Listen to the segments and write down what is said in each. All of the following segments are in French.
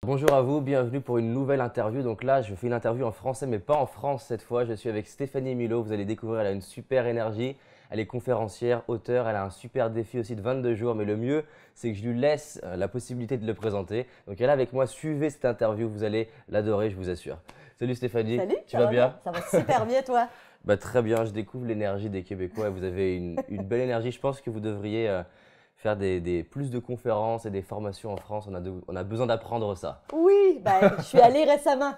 Bonjour à vous, bienvenue pour une nouvelle interview. Donc là, je fais une interview en français, mais pas en France cette fois. Je suis avec Stéphanie Milot. Vous allez découvrir, elle a une super énergie. Elle est conférencière, auteure. Elle a un super défi aussi de 22 jours. Mais le mieux, c'est que je lui laisse la possibilité de le présenter. Donc elle est avec moi. Suivez cette interview. Vous allez l'adorer, je vous assure. Salut Stéphanie. Salut, Tu vas bien? Ça va super bien, toi? Très bien. Je découvre l'énergie des Québécois. Vous avez une belle énergie. Je pense que vous devriez faire plus de conférences et des formations en France. On a besoin d'apprendre ça. Oui, je suis allée récemment.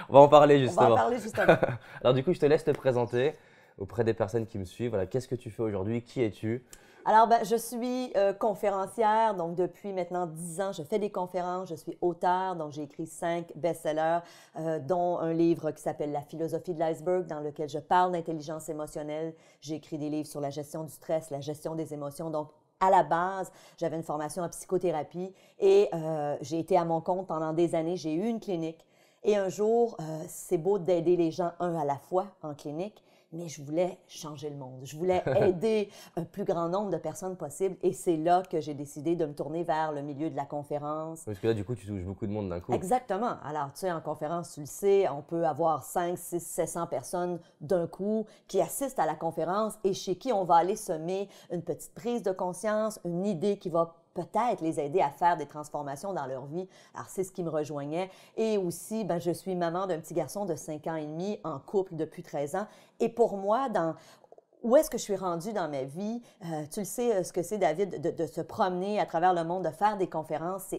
On va en parler On va en justement. parler justement. Alors du coup, je te laisse te présenter auprès des personnes qui me suivent. Voilà, qu'est-ce que tu fais aujourd'hui? Qui es-tu? Alors, je suis conférencière, donc depuis maintenant 10 ans, je fais des conférences, je suis auteure, donc j'ai écrit 5 best-sellers, dont un livre qui s'appelle La philosophie de l'iceberg, dans lequel je parle d'intelligence émotionnelle. J'ai écrit des livres sur la gestion du stress, la gestion des émotions, donc à la base, j'avais une formation en psychothérapie et j'ai été à mon compte pendant des années. J'ai eu une clinique et un jour, c'est beau d'aider les gens un à la fois en clinique, mais je voulais changer le monde. Je voulais aider un plus grand nombre de personnes possible et c'est là que j'ai décidé de me tourner vers le milieu de la conférence. Parce que là, du coup, tu touches beaucoup de monde d'un coup. Exactement. Alors, tu sais, en conférence, tu le sais, on peut avoir 5, 6, 700 personnes d'un coup qui assistent à la conférence et chez qui on va aller semer une petite prise de conscience, une idée qui va peut-être les aider à faire des transformations dans leur vie. Alors, c'est ce qui me rejoignait. Et aussi, je suis maman d'un petit garçon de 5 ans et demi, en couple depuis 13 ans. Et pour moi, où est-ce que je suis rendue dans ma vie? Tu le sais ce que c'est, David, de se promener à travers le monde, de faire des conférences.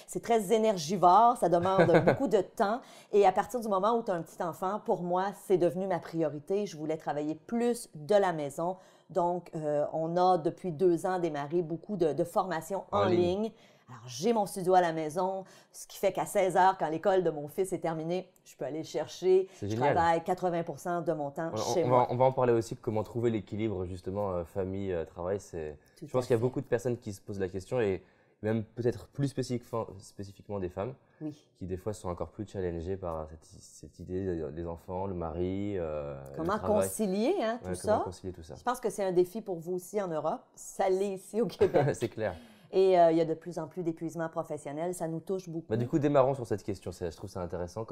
C'est très énergivore, ça demande beaucoup de temps. Et à partir du moment où tu as un petit enfant, pour moi, c'est devenu ma priorité. Je voulais travailler plus de la maison. Donc, on a depuis 2 ans démarré beaucoup de formations en ligne. Alors, j'ai mon studio à la maison, ce qui fait qu'à 16 heures, quand l'école de mon fils est terminée, je peux aller le chercher. C'est Je génial. travaille 80% de mon temps chez moi. On va en parler aussi, comment trouver l'équilibre justement famille, travail. Je pense qu'il y a beaucoup de personnes qui se posent la question et même peut-être plus spécifiquement des femmes Oui. qui des fois sont encore plus challengées par cette idée des enfants, le mari, Comment le travail. concilier tout ça? Comment concilier tout ça? Je pense que c'est un défi pour vous aussi en Europe. Ça l'est ici au Québec. C'est clair. Et il y a de plus en plus d'épuisement professionnel. Ça nous touche beaucoup. Du coup, démarrons sur cette question. Je trouve ça intéressant.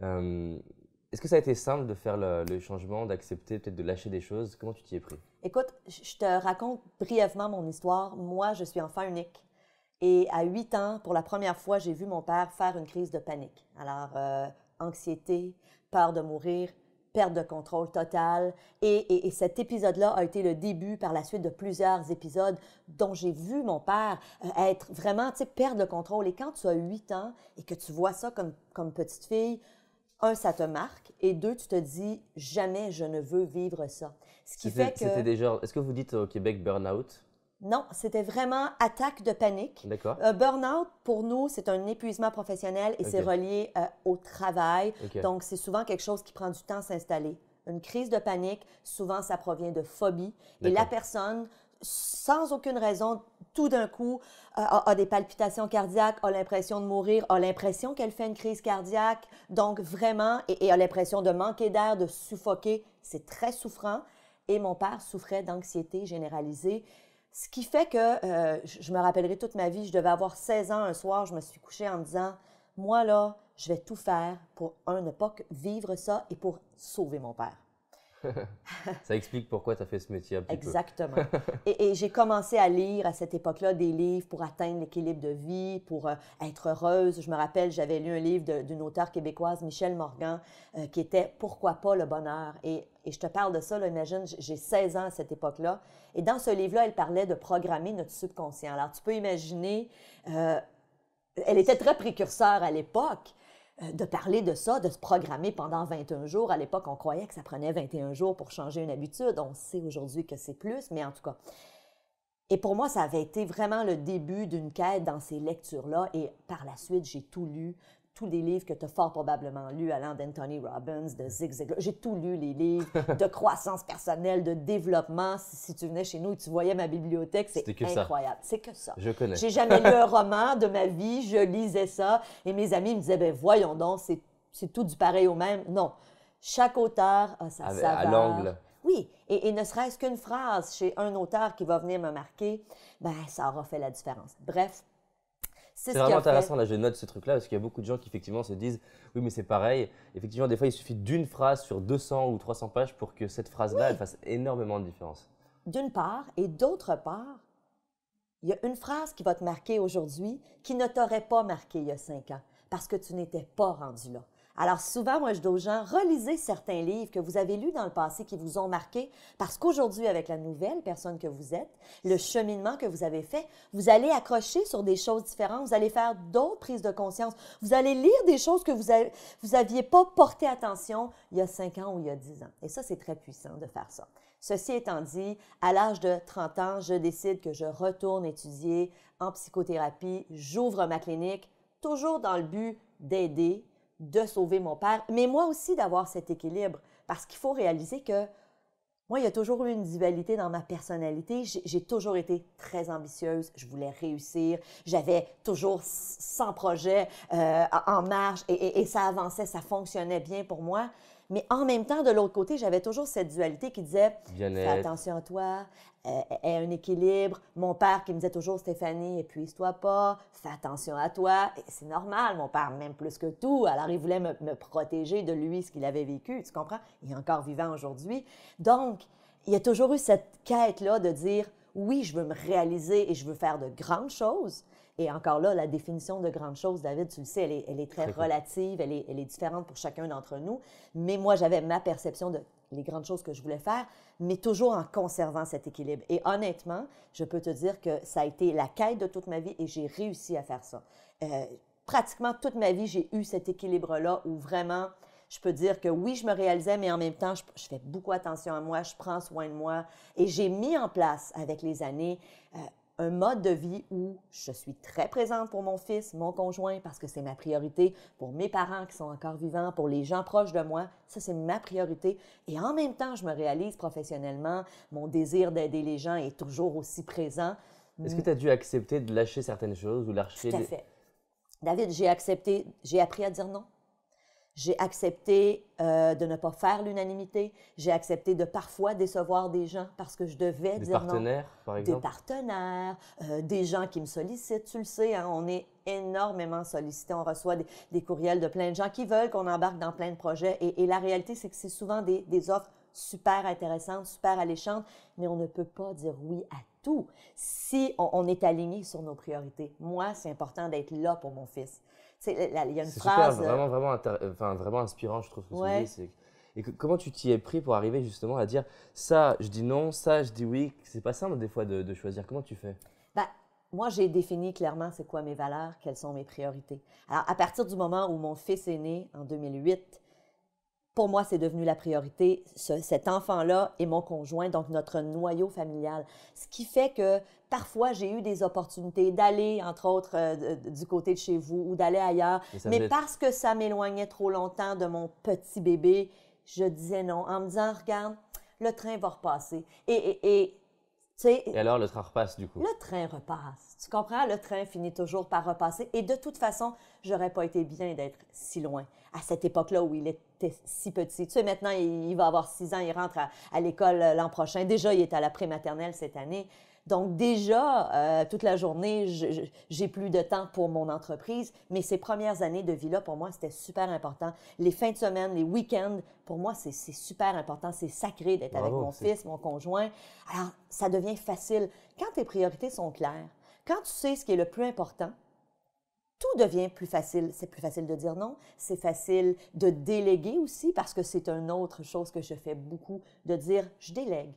Est-ce que ça a été simple de faire le changement, d'accepter, peut-être de lâcher des choses? Comment tu t'y es pris? Écoute, je te raconte brièvement mon histoire. Moi, je suis enfant unique. Et à 8 ans, pour la première fois, j'ai vu mon père faire une crise de panique. Alors, anxiété, peur de mourir, perte de contrôle totale. Et cet épisode-là a été le début par la suite de plusieurs épisodes dont j'ai vu mon père être vraiment, tu sais, perdre le contrôle. Et quand tu as 8 ans et que tu vois ça comme petite fille, un, ça te marque. Et deux, tu te dis, jamais je ne veux vivre ça. Ce qui fait que... C'était déjà... Est-ce que vous dites au Québec burn-out? Non, c'était vraiment attaque de panique. D'accord. Burn-out, pour nous, c'est un épuisement professionnel et c'est relié au travail. Okay. Donc, c'est souvent quelque chose qui prend du temps à s'installer. Une crise de panique, souvent, ça provient de phobie. Et la personne, sans aucune raison, tout d'un coup, a des palpitations cardiaques, a l'impression de mourir, a l'impression qu'elle fait une crise cardiaque. Donc, vraiment, et a l'impression de manquer d'air, de suffoquer. C'est très souffrant. Et mon père souffrait d'anxiété généralisée. Ce qui fait que je me rappellerai toute ma vie, je devais avoir 16 ans un soir, je me suis couchée en me disant, moi là, je vais tout faire pour, ne pas vivre ça et pour sauver mon père. Ça explique pourquoi tu as fait ce métier un petit Exactement. Et j'ai commencé à lire à cette époque-là des livres pour atteindre l'équilibre de vie, pour être heureuse. Je me rappelle, j'avais lu un livre d'une auteure québécoise, Michèle Morgan, qui était « Pourquoi pas le bonheur ?» Et je te parle de ça, là, imagine, j'ai 16 ans à cette époque-là. Et dans ce livre-là, elle parlait de programmer notre subconscient. Alors, tu peux imaginer, elle était très précurseur à l'époque, de parler de ça, de se programmer pendant 21 jours. À l'époque, on croyait que ça prenait 21 jours pour changer une habitude. On sait aujourd'hui que c'est plus, mais en tout cas. Et pour moi, ça avait été vraiment le début d'une quête dans ces lectures-là. Et par la suite, j'ai tout lu, tous les livres que tu as fort probablement lus, allant d'Anthony Robbins, de Zig Ziglar. J'ai tout lu, les livres de croissance personnelle, de développement. Si tu venais chez nous et tu voyais ma bibliothèque, c'est incroyable. C'est que ça. Je connais. J'ai jamais lu un roman de ma vie, je lisais ça. Et mes amis me disaient, ben voyons donc, c'est tout du pareil au même. Non. Chaque auteur a sa saveur. À l'angle. Oui, et ne serait-ce qu'une phrase chez un auteur qui va venir me marquer, ben ça aura fait la différence. Bref, C'est C'est ce qui vraiment a fait. intéressant, là je note ce truc-là, parce qu'il y a beaucoup de gens qui effectivement se disent oui mais c'est pareil. Effectivement des fois il suffit d'une phrase sur 200 ou 300 pages pour que cette phrase-là elle fasse énormément de différence. D'une part, et d'autre part, il y a une phrase qui va te marquer aujourd'hui qui ne t'aurait pas marqué il y a 5 ans, parce que tu n'étais pas rendu là. Alors souvent, moi, je dis aux gens, relisez certains livres que vous avez lus dans le passé qui vous ont marqué, parce qu'aujourd'hui, avec la nouvelle personne que vous êtes, le cheminement que vous avez fait, vous allez accrocher sur des choses différentes, vous allez faire d'autres prises de conscience, vous allez lire des choses que vous aviez pas porté attention il y a 5 ans ou il y a 10 ans. Et ça, c'est très puissant de faire ça. Ceci étant dit, à l'âge de 30 ans, je décide que je retourne étudier en psychothérapie, j'ouvre ma clinique, toujours dans le but d'aider, de sauver mon père, mais moi aussi d'avoir cet équilibre, parce qu'il faut réaliser que moi, il y a toujours eu une dualité dans ma personnalité. J'ai toujours été très ambitieuse, je voulais réussir, j'avais toujours 100 projets en marche et ça avançait, ça fonctionnait bien pour moi. Mais en même temps, de l'autre côté, j'avais toujours cette dualité qui disait « Fais attention à toi, aie un équilibre. » Mon père qui me disait toujours « Stéphanie, épuise-toi pas, fais attention à toi. » Et c'est normal, mon père m'aime plus que tout. Alors, il voulait me protéger de lui, ce qu'il avait vécu, tu comprends? Il est encore vivant aujourd'hui. Donc, il y a toujours eu cette quête-là de dire « Oui, je veux me réaliser et je veux faire de grandes choses. » Et encore là, la définition de grande chose, David, tu le sais, elle est très relative, elle est différente pour chacun d'entre nous. Mais moi, j'avais ma perception de les grandes choses que je voulais faire, mais toujours en conservant cet équilibre. Et honnêtement, je peux te dire que ça a été la quête de toute ma vie et j'ai réussi à faire ça. Pratiquement toute ma vie, j'ai eu cet équilibre-là où vraiment, je peux dire que oui, je me réalisais, mais en même temps, je fais beaucoup attention à moi, je prends soin de moi. Et j'ai mis en place, avec les années, un mode de vie où je suis très présente pour mon fils, mon conjoint, parce que c'est ma priorité, pour mes parents qui sont encore vivants, pour les gens proches de moi, ça c'est ma priorité. Et en même temps, je me réalise professionnellement, mon désir d'aider les gens est toujours aussi présent. Est-ce que tu as dû accepter de lâcher certaines choses ou lâcher Tout à fait. David, j'ai appris à dire non. J'ai accepté de ne pas faire l'unanimité. J'ai accepté de parfois décevoir des gens parce que je devais dire non. Des partenaires, par exemple? Des partenaires, des gens qui me sollicitent. Tu le sais, hein, on est énormément sollicités. On reçoit des courriels de plein de gens qui veulent qu'on embarque dans plein de projets. Et la réalité, c'est que c'est souvent des offres super intéressantes, super alléchantes, mais on ne peut pas dire oui à tout si on est aligné sur nos priorités. Moi, c'est important d'être là pour mon fils. Il y a une phrase… C'est super, vraiment inspirant, je trouve, ce que tu dis. Et comment tu t'y es pris pour arriver justement à dire ça, je dis non, ça, je dis oui. C'est pas simple des fois de choisir. Comment tu fais? Ben, moi, j'ai défini clairement c'est quoi mes valeurs, quelles sont mes priorités. Alors, à partir du moment où mon fils est né en 2008, pour moi, c'est devenu la priorité, cet enfant-là et mon conjoint, donc notre noyau familial. Ce qui fait que parfois, j'ai eu des opportunités d'aller, entre autres, du côté de chez vous ou d'aller ailleurs. Mais parce que ça m'éloignait trop longtemps de mon petit bébé, je disais non en me disant, regarde, le train va repasser. Et alors, le train repasse du coup? Le train repasse. Tu comprends? Le train finit toujours par repasser. Et de toute façon, j'aurais pas été bien d'être si loin. À cette époque-là où il était si petit. Tu sais, maintenant, il va avoir 6 ans, il rentre à l'école l'an prochain. Déjà, il est à la prématernelle cette année. Donc déjà, toute la journée, j'ai plus de temps pour mon entreprise, mais ces premières années de vie-là, pour moi, c'était super important. Les fins de semaine, les week-ends, pour moi, c'est super important. C'est sacré d'être avec mon fils, mon conjoint. Alors, ça devient facile. Quand tes priorités sont claires, quand tu sais ce qui est le plus important, tout devient plus facile. C'est plus facile de dire non. C'est facile de déléguer aussi parce que c'est une autre chose que je fais beaucoup, de dire je délègue.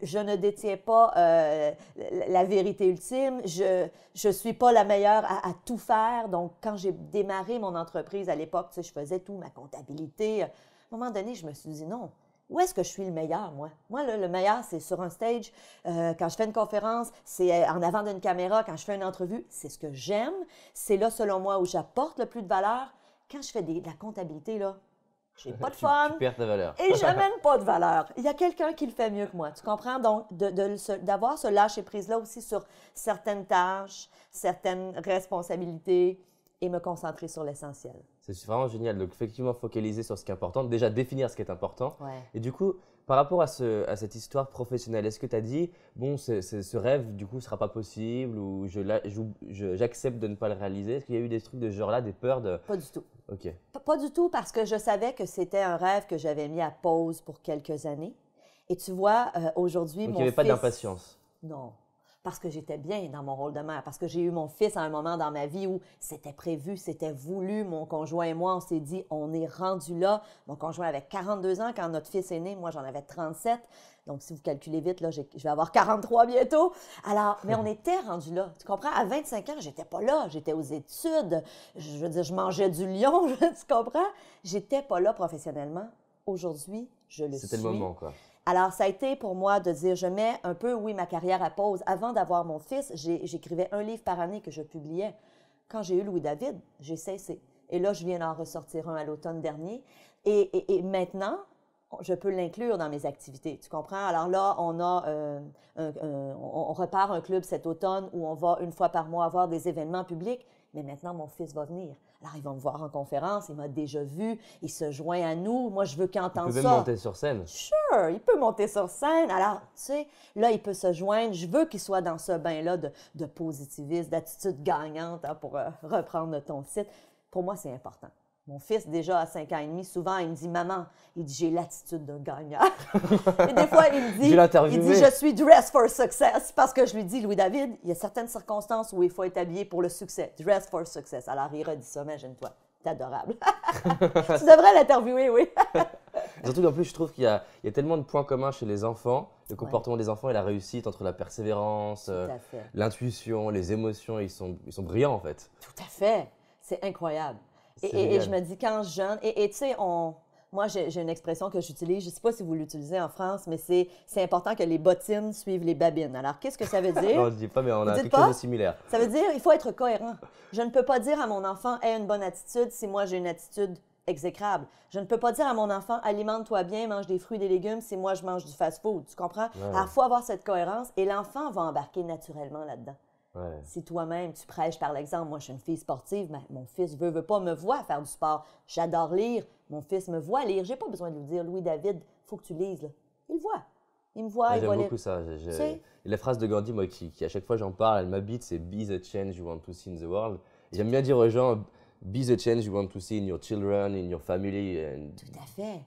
Je ne détiens pas la vérité ultime. Je suis pas la meilleure à tout faire. Donc, quand j'ai démarré mon entreprise à l'époque, tu sais, je faisais tout, ma comptabilité. À un moment donné, je me suis dit non. Où est-ce que je suis le meilleur, moi? Moi, le meilleur, c'est sur un stage, quand je fais une conférence, c'est en avant d'une caméra, quand je fais une entrevue, c'est ce que j'aime. C'est là, selon moi, où j'apporte le plus de valeur. Quand je fais de la comptabilité, là, j'ai pas de fun. Tu perds ta valeur. Et j'amène pas de valeur. Il y a quelqu'un qui le fait mieux que moi. Tu comprends? Donc, d'avoir ce lâcher-prise-là aussi sur certaines tâches, certaines responsabilités et me concentrer sur l'essentiel. C'est vraiment génial. Donc, effectivement, focaliser sur ce qui est important. Déjà, définir ce qui est important. Ouais. Et du coup, Par rapport à cette histoire professionnelle, est-ce que tu as dit, bon, ce rêve, du coup, ne sera pas possible ou j'accepte de ne pas le réaliser? Est-ce qu'il y a eu des trucs de ce genre-là, des peurs de... Pas du tout. Ok. Pas du tout parce que je savais que c'était un rêve que j'avais mis à pause pour quelques années. Et tu vois, aujourd'hui, Donc, mon il n'y avait pas fils... d'impatience. Non, parce que j'étais bien dans mon rôle de mère, parce que j'ai eu mon fils à un moment dans ma vie où c'était prévu, c'était voulu. Mon conjoint et moi, on s'est dit, on est rendu là. Mon conjoint avait 42 ans quand notre fils est né. Moi, j'en avais 37. Donc, si vous calculez vite, là, je vais avoir 43 bientôt. Alors, mais on était rendu là. Tu comprends? À 25 ans, j'étais pas là. J'étais aux études. Je veux dire, je mangeais du lion. Tu comprends? J'étais pas là professionnellement. Aujourd'hui, je le suis. C'était le moment, quoi. Alors, ça a été pour moi de dire, je mets un peu, oui, ma carrière à pause. Avant d'avoir mon fils, j'écrivais un livre par année que je publiais. Quand j'ai eu Louis-David, j'ai cessé. Et là, je viens d'en ressortir un à l'automne dernier. Et maintenant, je peux l'inclure dans mes activités. Tu comprends? Alors là, on repart un club cet automne où on va une fois par mois avoir des événements publics. Mais maintenant, mon fils va venir. Alors, il va me voir en conférence, il m'a déjà vu, il se joint à nous. Moi, je veux qu'il entende ça. Il peut même monter sur scène. Sure, il peut monter sur scène. Alors, tu sais, là, il peut se joindre. Je veux qu'il soit dans ce bain-là de positivisme, d'attitude gagnante, hein, pour reprendre ton site. Pour moi, c'est important. Mon fils, déjà à 5 ans et demi, souvent, il me dit « Maman, il dit, j'ai l'attitude d'un gagnant. » Et des fois, il me dit « Je suis dressed for success. » Parce que je lui dis « Louis-David, il y a certaines circonstances où il faut être habillé pour le succès. Dressed for success. » Alors, il redit ça, imagine-toi. C'est adorable. Tu devrais l'interviewer, oui. Surtout qu'en plus, je trouve qu'il y a tellement de points communs chez les enfants, le comportement des enfants et la réussite, entre la persévérance, l'intuition, les émotions, ils sont brillants en fait. Tout à fait. C'est incroyable. Et je me dis, quand jeune, et tu sais, moi, j'ai une expression que j'utilise, je ne sais pas si vous l'utilisez en France, mais c'est important que les bottines suivent les babines. Alors, qu'est-ce que ça veut dire? Non, je ne dis pas, mais on a quelque chose de similaire. Ça veut dire il faut être cohérent. Je ne peux pas dire à mon enfant, aie une bonne attitude si moi, j'ai une attitude exécrable. Je ne peux pas dire à mon enfant, alimente-toi bien, mange des fruits et des légumes si moi, je mange du fast-food. Tu comprends? Ouais. Alors, il faut avoir cette cohérence et l'enfant va embarquer naturellement là-dedans. Ouais. Si toi-même, tu prêches par l'exemple, moi je suis une fille sportive, mais mon fils veut pas me voir faire du sport. J'adore lire, mon fils me voit lire. J'ai pas besoin de lui dire, Louis-David, il faut que tu lises. Là. Il me voit. Il me voit, il voit. J'aime beaucoup ça. La phrase de Gandhi, moi, qui à chaque fois j'en parle, elle m'habite, c'est « Be the change you want to see in the world ». J'aime bien dire aux gens « Be the change you want to see in your children, in your family ». Tout à fait.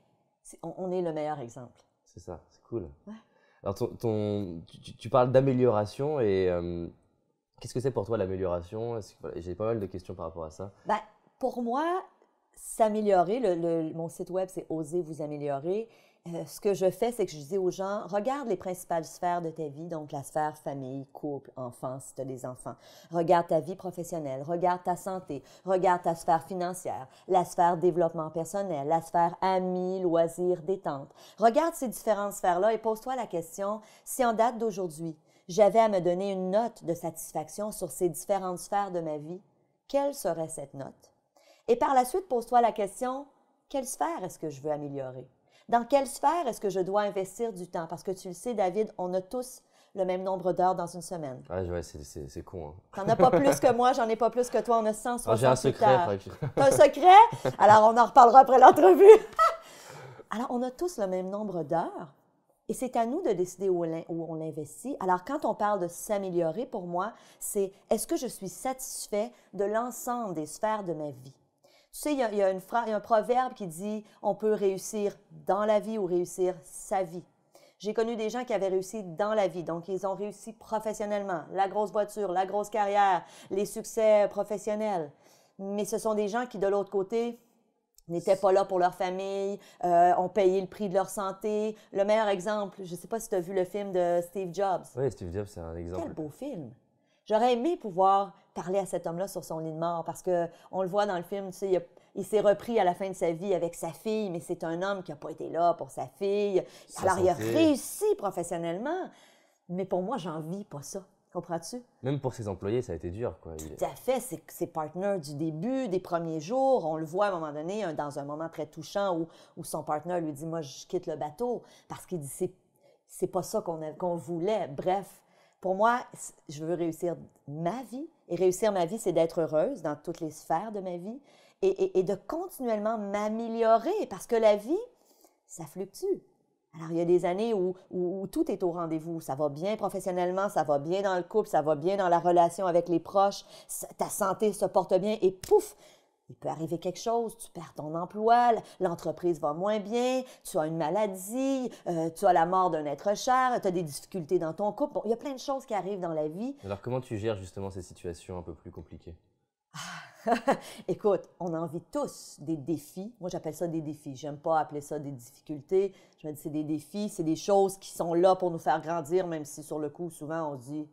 On est le meilleur exemple. C'est ça, c'est cool. Ouais. Alors, tu parles d'amélioration et qu'est-ce que c'est pour toi l'amélioration? J'ai pas mal de questions par rapport à ça. Ben, pour moi, s'améliorer, mon site web, c'est Osez vous améliorer. Ce que je fais, c'est que je dis aux gens, regarde les principales sphères de ta vie, donc la sphère famille, couple, enfants, si tu as des enfants. Regarde ta vie professionnelle, regarde ta santé, regarde ta sphère financière, la sphère développement personnel, la sphère amis, loisirs, détente. Regarde ces différentes sphères-là et pose-toi la question, si en date d'aujourd'hui, j'avais à me donner une note de satisfaction sur ces différentes sphères de ma vie, quelle serait cette note? Et par la suite, pose-toi la question, quelle sphère est-ce que je veux améliorer? Dans quelle sphère est-ce que je dois investir du temps? Parce que tu le sais, David, on a tous le même nombre d'heures dans une semaine. Ouais, c'est con. Hein. Tu n'en as pas plus que moi, j'en ai pas plus que toi, on a 160 j'ai un secret. Tu as un secret? Alors, on en reparlera après l'entrevue. Alors, on a tous le même nombre d'heures. Et c'est à nous de décider où on l'investit. Alors, quand on parle de s'améliorer, pour moi, c'est est-ce que je suis satisfait de l'ensemble des sphères de ma vie? Tu sais, il y a un proverbe qui dit on peut réussir dans la vie ou réussir sa vie. J'ai connu des gens qui avaient réussi dans la vie, donc ils ont réussi professionnellement, la grosse voiture, la grosse carrière, les succès professionnels. Mais ce sont des gens qui, de l'autre côté, n'étaient pas là pour leur famille, ont payé le prix de leur santé. Le meilleur exemple, je ne sais pas si tu as vu le film de Steve Jobs. Oui, Steve Jobs, c'est un exemple. Quel beau film! J'aurais aimé pouvoir parler à cet homme-là sur son lit de mort parce qu'on le voit dans le film, tu sais, il s'est repris à la fin de sa vie avec sa fille, mais c'est un homme qui n'a pas été là pour sa fille. Alors, il a réussi professionnellement, mais pour moi, j'envie pas ça. Comprends-tu? Même pour ses employés, ça a été dur, quoi. Tout à fait. C'est ses partenaires du début, des premiers jours. On le voit à un moment donné, dans un moment très touchant où son partenaire lui dit « Moi, je quitte le bateau » parce qu'il dit « C'est pas ça qu'on voulait. » Bref, pour moi, je veux réussir ma vie. Et réussir ma vie, c'est d'être heureuse dans toutes les sphères de ma vie et de continuellement m'améliorer parce que la vie, ça fluctue. Alors, il y a des années où tout est au rendez-vous. Ça va bien professionnellement, ça va bien dans le couple, ça va bien dans la relation avec les proches, ta santé se porte bien et pouf, il peut arriver quelque chose, tu perds ton emploi, l'entreprise va moins bien, tu as une maladie, tu as la mort d'un être cher, tu as des difficultés dans ton couple. Bon, il y a plein de choses qui arrivent dans la vie. Alors, comment tu gères justement ces situations un peu plus compliquées? Écoute, on a envie tous des défis. Moi, j'appelle ça des défis. J'aime pas appeler ça des difficultés. Je me dis c'est des défis, c'est des choses qui sont là pour nous faire grandir, même si sur le coup, souvent, on se dit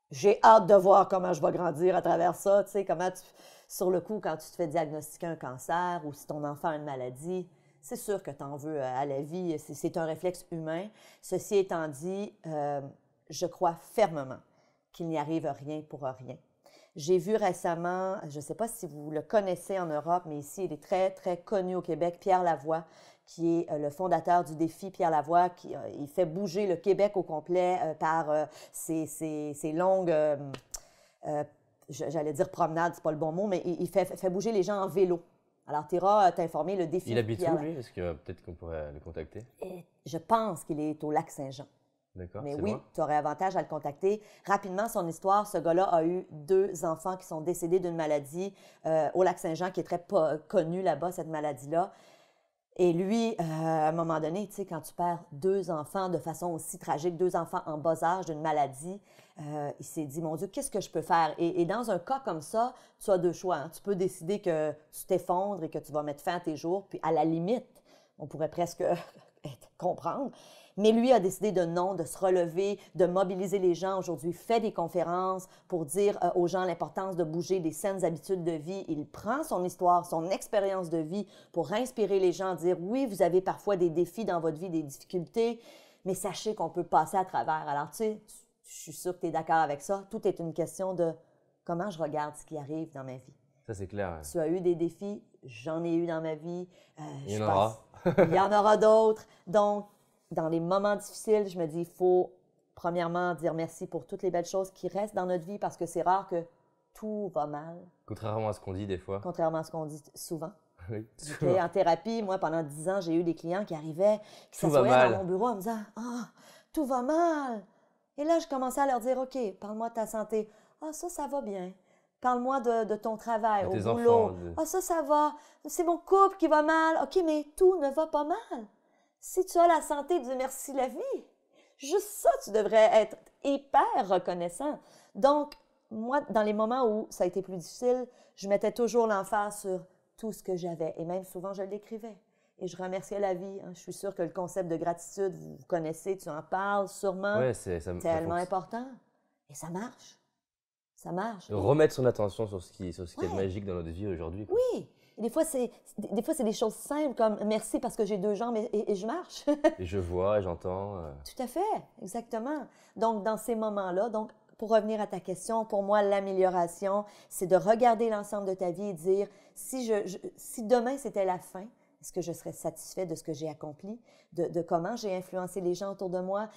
j'ai hâte de voir comment je vais grandir à travers ça. Tu sais, sur le coup, quand tu te fais diagnostiquer un cancer ou si ton enfant a une maladie, c'est sûr que tu en veux à la vie. C'est un réflexe humain. Ceci étant dit, je crois fermement qu'il n'y arrive rien pour rien. J'ai vu récemment, je ne sais pas si vous le connaissez en Europe, mais ici, il est très, très connu au Québec, Pierre Lavoie, qui est le fondateur du défi Pierre Lavoie, il fait bouger le Québec au complet par ses longues, j'allais dire promenades, c'est pas le bon mot, mais il fait bouger les gens en vélo. Alors, tu iras t'informer, le défi Il habite Pierre où, lui? Est-ce que peut-être qu'on pourrait le contacter? Je pense qu'il est au Lac-Saint-Jean. D'accord, Mais c'est oui, loin? tu aurais avantage à le contacter. Rapidement, son histoire, ce gars-là a eu 2 enfants qui sont décédés d'une maladie au Lac-Saint-Jean, qui est très connue là-bas, cette maladie-là. Et lui, à un moment donné, tu sais, quand tu perds 2 enfants de façon aussi tragique, 2 enfants en bas âge d'une maladie, il s'est dit, mon Dieu, qu'est-ce que je peux faire? Et dans un cas comme ça, tu as 2 choix. Hein. Tu peux décider que tu t'effondres et que tu vas mettre fin à tes jours, puis à la limite, on pourrait presque comprendre. Mais lui a décidé de non, de se relever, de mobiliser les gens. Aujourd'hui, il fait des conférences pour dire aux gens l'importance de bouger des saines habitudes de vie. Il prend son histoire, son expérience de vie pour inspirer les gens, dire oui, vous avez parfois des défis dans votre vie, des difficultés, mais sachez qu'on peut passer à travers. Alors, tu sais, je suis sûre que tu es d'accord avec ça. Tout est une question de comment je regarde ce qui arrive dans ma vie. Ça, c'est clair. Ouais. Tu as eu des défis, j'en ai eu dans ma vie. Il y en aura. Il y en aura d'autres. Donc, dans les moments difficiles, je me dis, il faut premièrement dire merci pour toutes les belles choses qui restent dans notre vie parce que c'est rare que tout va mal. Contrairement à ce qu'on dit des fois. Contrairement à ce qu'on dit souvent. Oui, Okay? En thérapie, moi, pendant 10 ans, j'ai eu des clients qui arrivaient, qui s'assoyaient dans mon bureau en me disant « Ah, tout va mal! » Et là, je commençais à leur dire « OK, parle-moi de ta santé. Ah, ça va bien. Parle-moi de ton travail, au boulot. Ah, ça va. C'est mon couple qui va mal. OK, mais tout ne va pas mal. Si tu as la santé, dis merci la vie. Juste ça, tu devrais être hyper reconnaissant. Donc, moi, dans les moments où ça a été plus difficile, je mettais toujours l'emphase sur tout ce que j'avais. Et même souvent, je l'écrivais. Et je remerciais la vie. Hein. Je suis sûre que le concept de gratitude, vous connaissez, tu en parles sûrement. Ouais, tellement important. Et ça marche. Ça marche. Remettre son attention sur ce qui est magique dans notre vie aujourd'hui. Oui. Et des fois, c'est des choses simples comme merci parce que j'ai 2 jambes et je marche. Et je vois, et j'entends. Tout à fait, exactement. Donc, dans ces moments-là, donc, pour revenir à ta question, pour moi, l'amélioration, c'est de regarder l'ensemble de ta vie et dire si demain c'était la fin, est-ce que je serais satisfait de ce que j'ai accompli, de comment j'ai influencé les gens autour de moi,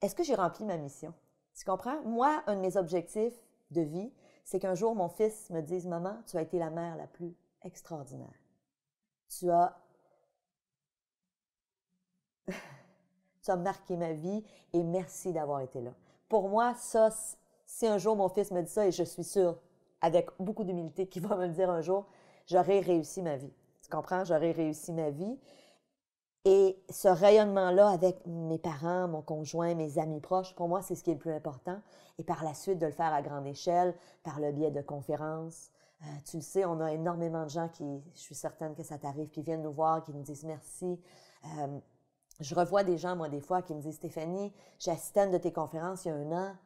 est-ce que j'ai rempli ma mission? Tu comprends? Moi, un de mes objectifs de vie, c'est qu'un jour, mon fils me dise « Maman, tu as été la mère la plus extraordinaire. Tu as marqué ma vie et merci d'avoir été là. » Pour moi, ça, si un jour mon fils me dit ça, et je suis sûre, avec beaucoup d'humilité, qu'il va me le dire un jour, j'aurai réussi ma vie. Tu comprends? J'aurai réussi ma vie. Et ce rayonnement-là avec mes parents, mon conjoint, mes amis proches, pour moi, c'est ce qui est le plus important. Et par la suite, de le faire à grande échelle, par le biais de conférences. Tu le sais, on a énormément de gens je suis certaine que ça t'arrive, qui viennent nous voir, qui nous disent merci. Je revois des gens, moi, des fois, qui me disent « Stéphanie, j'ai assisté à une de tes conférences il y a 1 an.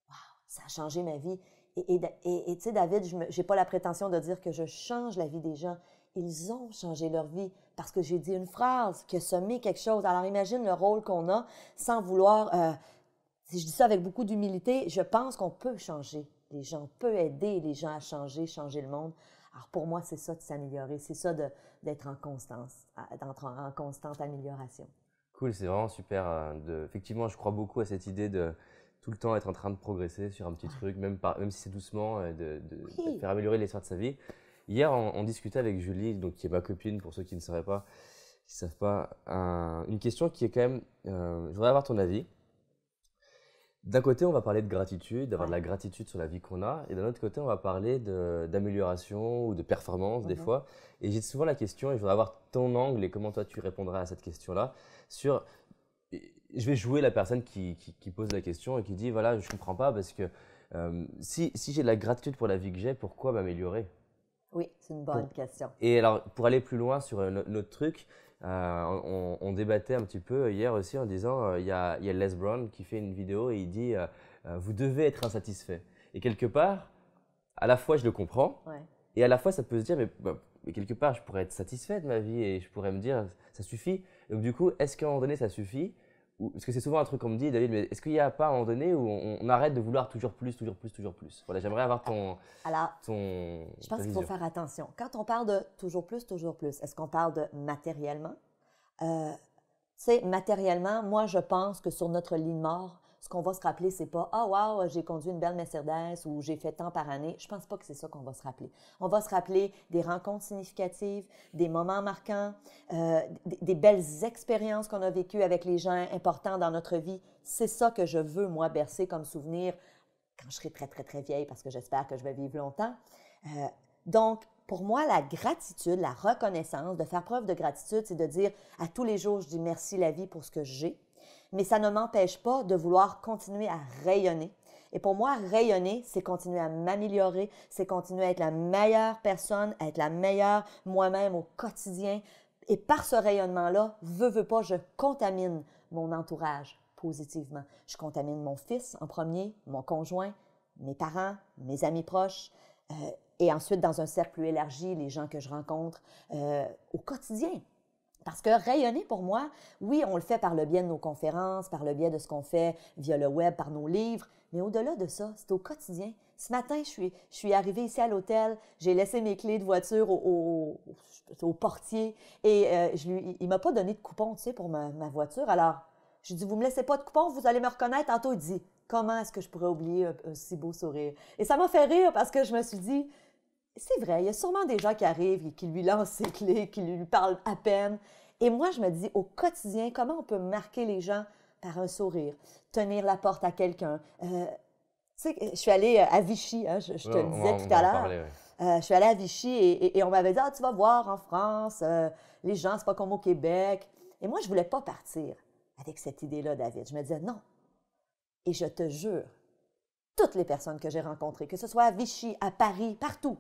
Wow, ça a changé ma vie. » Et tu sais, David, je n'ai pas la prétention de dire que je change la vie des gens. Ils ont changé leur vie parce que j'ai dit une phrase qui a semé quelque chose. Alors, imagine le rôle qu'on a sans vouloir... si je dis ça avec beaucoup d'humilité, je pense qu'on peut changer les gens, on peut aider les gens à changer le monde. Alors, pour moi, c'est ça de s'améliorer, c'est ça d'être en constante amélioration. Cool, c'est vraiment super. Effectivement, je crois beaucoup à cette idée de tout le temps être en train de progresser sur un petit truc, même si c'est doucement, de faire améliorer l'histoire de sa vie. Hier, on discutait avec Julie, donc, qui est ma copine, pour ceux qui ne sauraient pas, qui ne savent pas, une question qui est quand même, je voudrais avoir ton avis. D'un côté, on va parler de gratitude, d'avoir de la gratitude sur la vie qu'on a, et d'un autre côté, on va parler d'amélioration ou de performance des fois. Et j'ai souvent la question, et je voudrais avoir ton angle et comment toi tu répondras à cette question-là, sur, je vais jouer la personne qui pose la question et qui dit, voilà, je ne comprends pas parce que si j'ai de la gratitude pour la vie que j'ai, pourquoi m'améliorer? Oui, c'est une bonne question. Et alors, pour aller plus loin sur notre truc, on débattait un petit peu hier aussi en disant, il y a Les Brown qui fait une vidéo et il dit, vous devez être insatisfait. Et quelque part, à la fois je le comprends, et à la fois ça peut se dire, mais quelque part je pourrais être satisfait de ma vie et je pourrais me dire, ça suffit. Donc du coup, est-ce qu'à un moment donné ça suffit? Parce que c'est souvent un truc qu'on me dit, David, mais est-ce qu'il n'y a pas un moment donné où on arrête de vouloir toujours plus, toujours plus, toujours plus? Voilà, j'aimerais avoir Je pense qu'il faut faire attention. Quand on parle de toujours plus, est-ce qu'on parle de matériellement? Matériellement, moi, je pense que sur notre lit de mort, ce qu'on va se rappeler, c'est pas « Ah, wow, j'ai conduit une belle Mercedes » ou « J'ai fait tant par année ». Je pense pas que c'est ça qu'on va se rappeler. On va se rappeler des rencontres significatives, des moments marquants, des belles expériences qu'on a vécues avec les gens importants dans notre vie. C'est ça que je veux, moi, bercer comme souvenir quand je serai très, très, très vieille, parce que j'espère que je vais vivre longtemps. Donc, pour moi, la gratitude, la reconnaissance, de faire preuve de gratitude, c'est de dire à tous les jours, je dis merci la vie pour ce que j'ai, mais ça ne m'empêche pas de vouloir continuer à rayonner. Et pour moi, rayonner, c'est continuer à m'améliorer, c'est continuer à être la meilleure personne, à être la meilleure moi-même au quotidien. Et par ce rayonnement-là, veux pas, je contamine mon entourage positivement. Je contamine mon fils en premier, mon conjoint, mes parents, mes amis proches, et ensuite, dans un cercle plus élargi, les gens que je rencontre au quotidien. Parce que rayonner, pour moi, oui, on le fait par le biais de nos conférences, par le biais de ce qu'on fait via le web, par nos livres, mais au-delà de ça, c'est au quotidien. Ce matin, je suis arrivée ici à l'hôtel, j'ai laissé mes clés de voiture au portier et il ne m'a pas donné de coupon, tu sais, pour ma voiture. Alors, je lui ai dit, vous ne me laissez pas de coupon, vous allez me reconnaître. Tantôt, il dit, comment est-ce que je pourrais oublier un si beau sourire? Et ça m'a fait rire parce que je me suis dit, c'est vrai, il y a sûrement des gens qui arrivent et qui lui lancent ses clés, qui lui parlent à peine. Et moi, je me dis, au quotidien, comment on peut marquer les gens par un sourire, tenir la porte à quelqu'un? Tu sais, je suis allée à Vichy, hein, je te le disais tout à l'heure. Je suis allée à Vichy et on m'avait dit, ah, tu vas voir en France, les gens, c'est pas comme au Québec. Et moi, je voulais pas partir avec cette idée-là, David. Je me disais, non. Et je te jure, toutes les personnes que j'ai rencontrées, que ce soit à Vichy, à Paris, partout,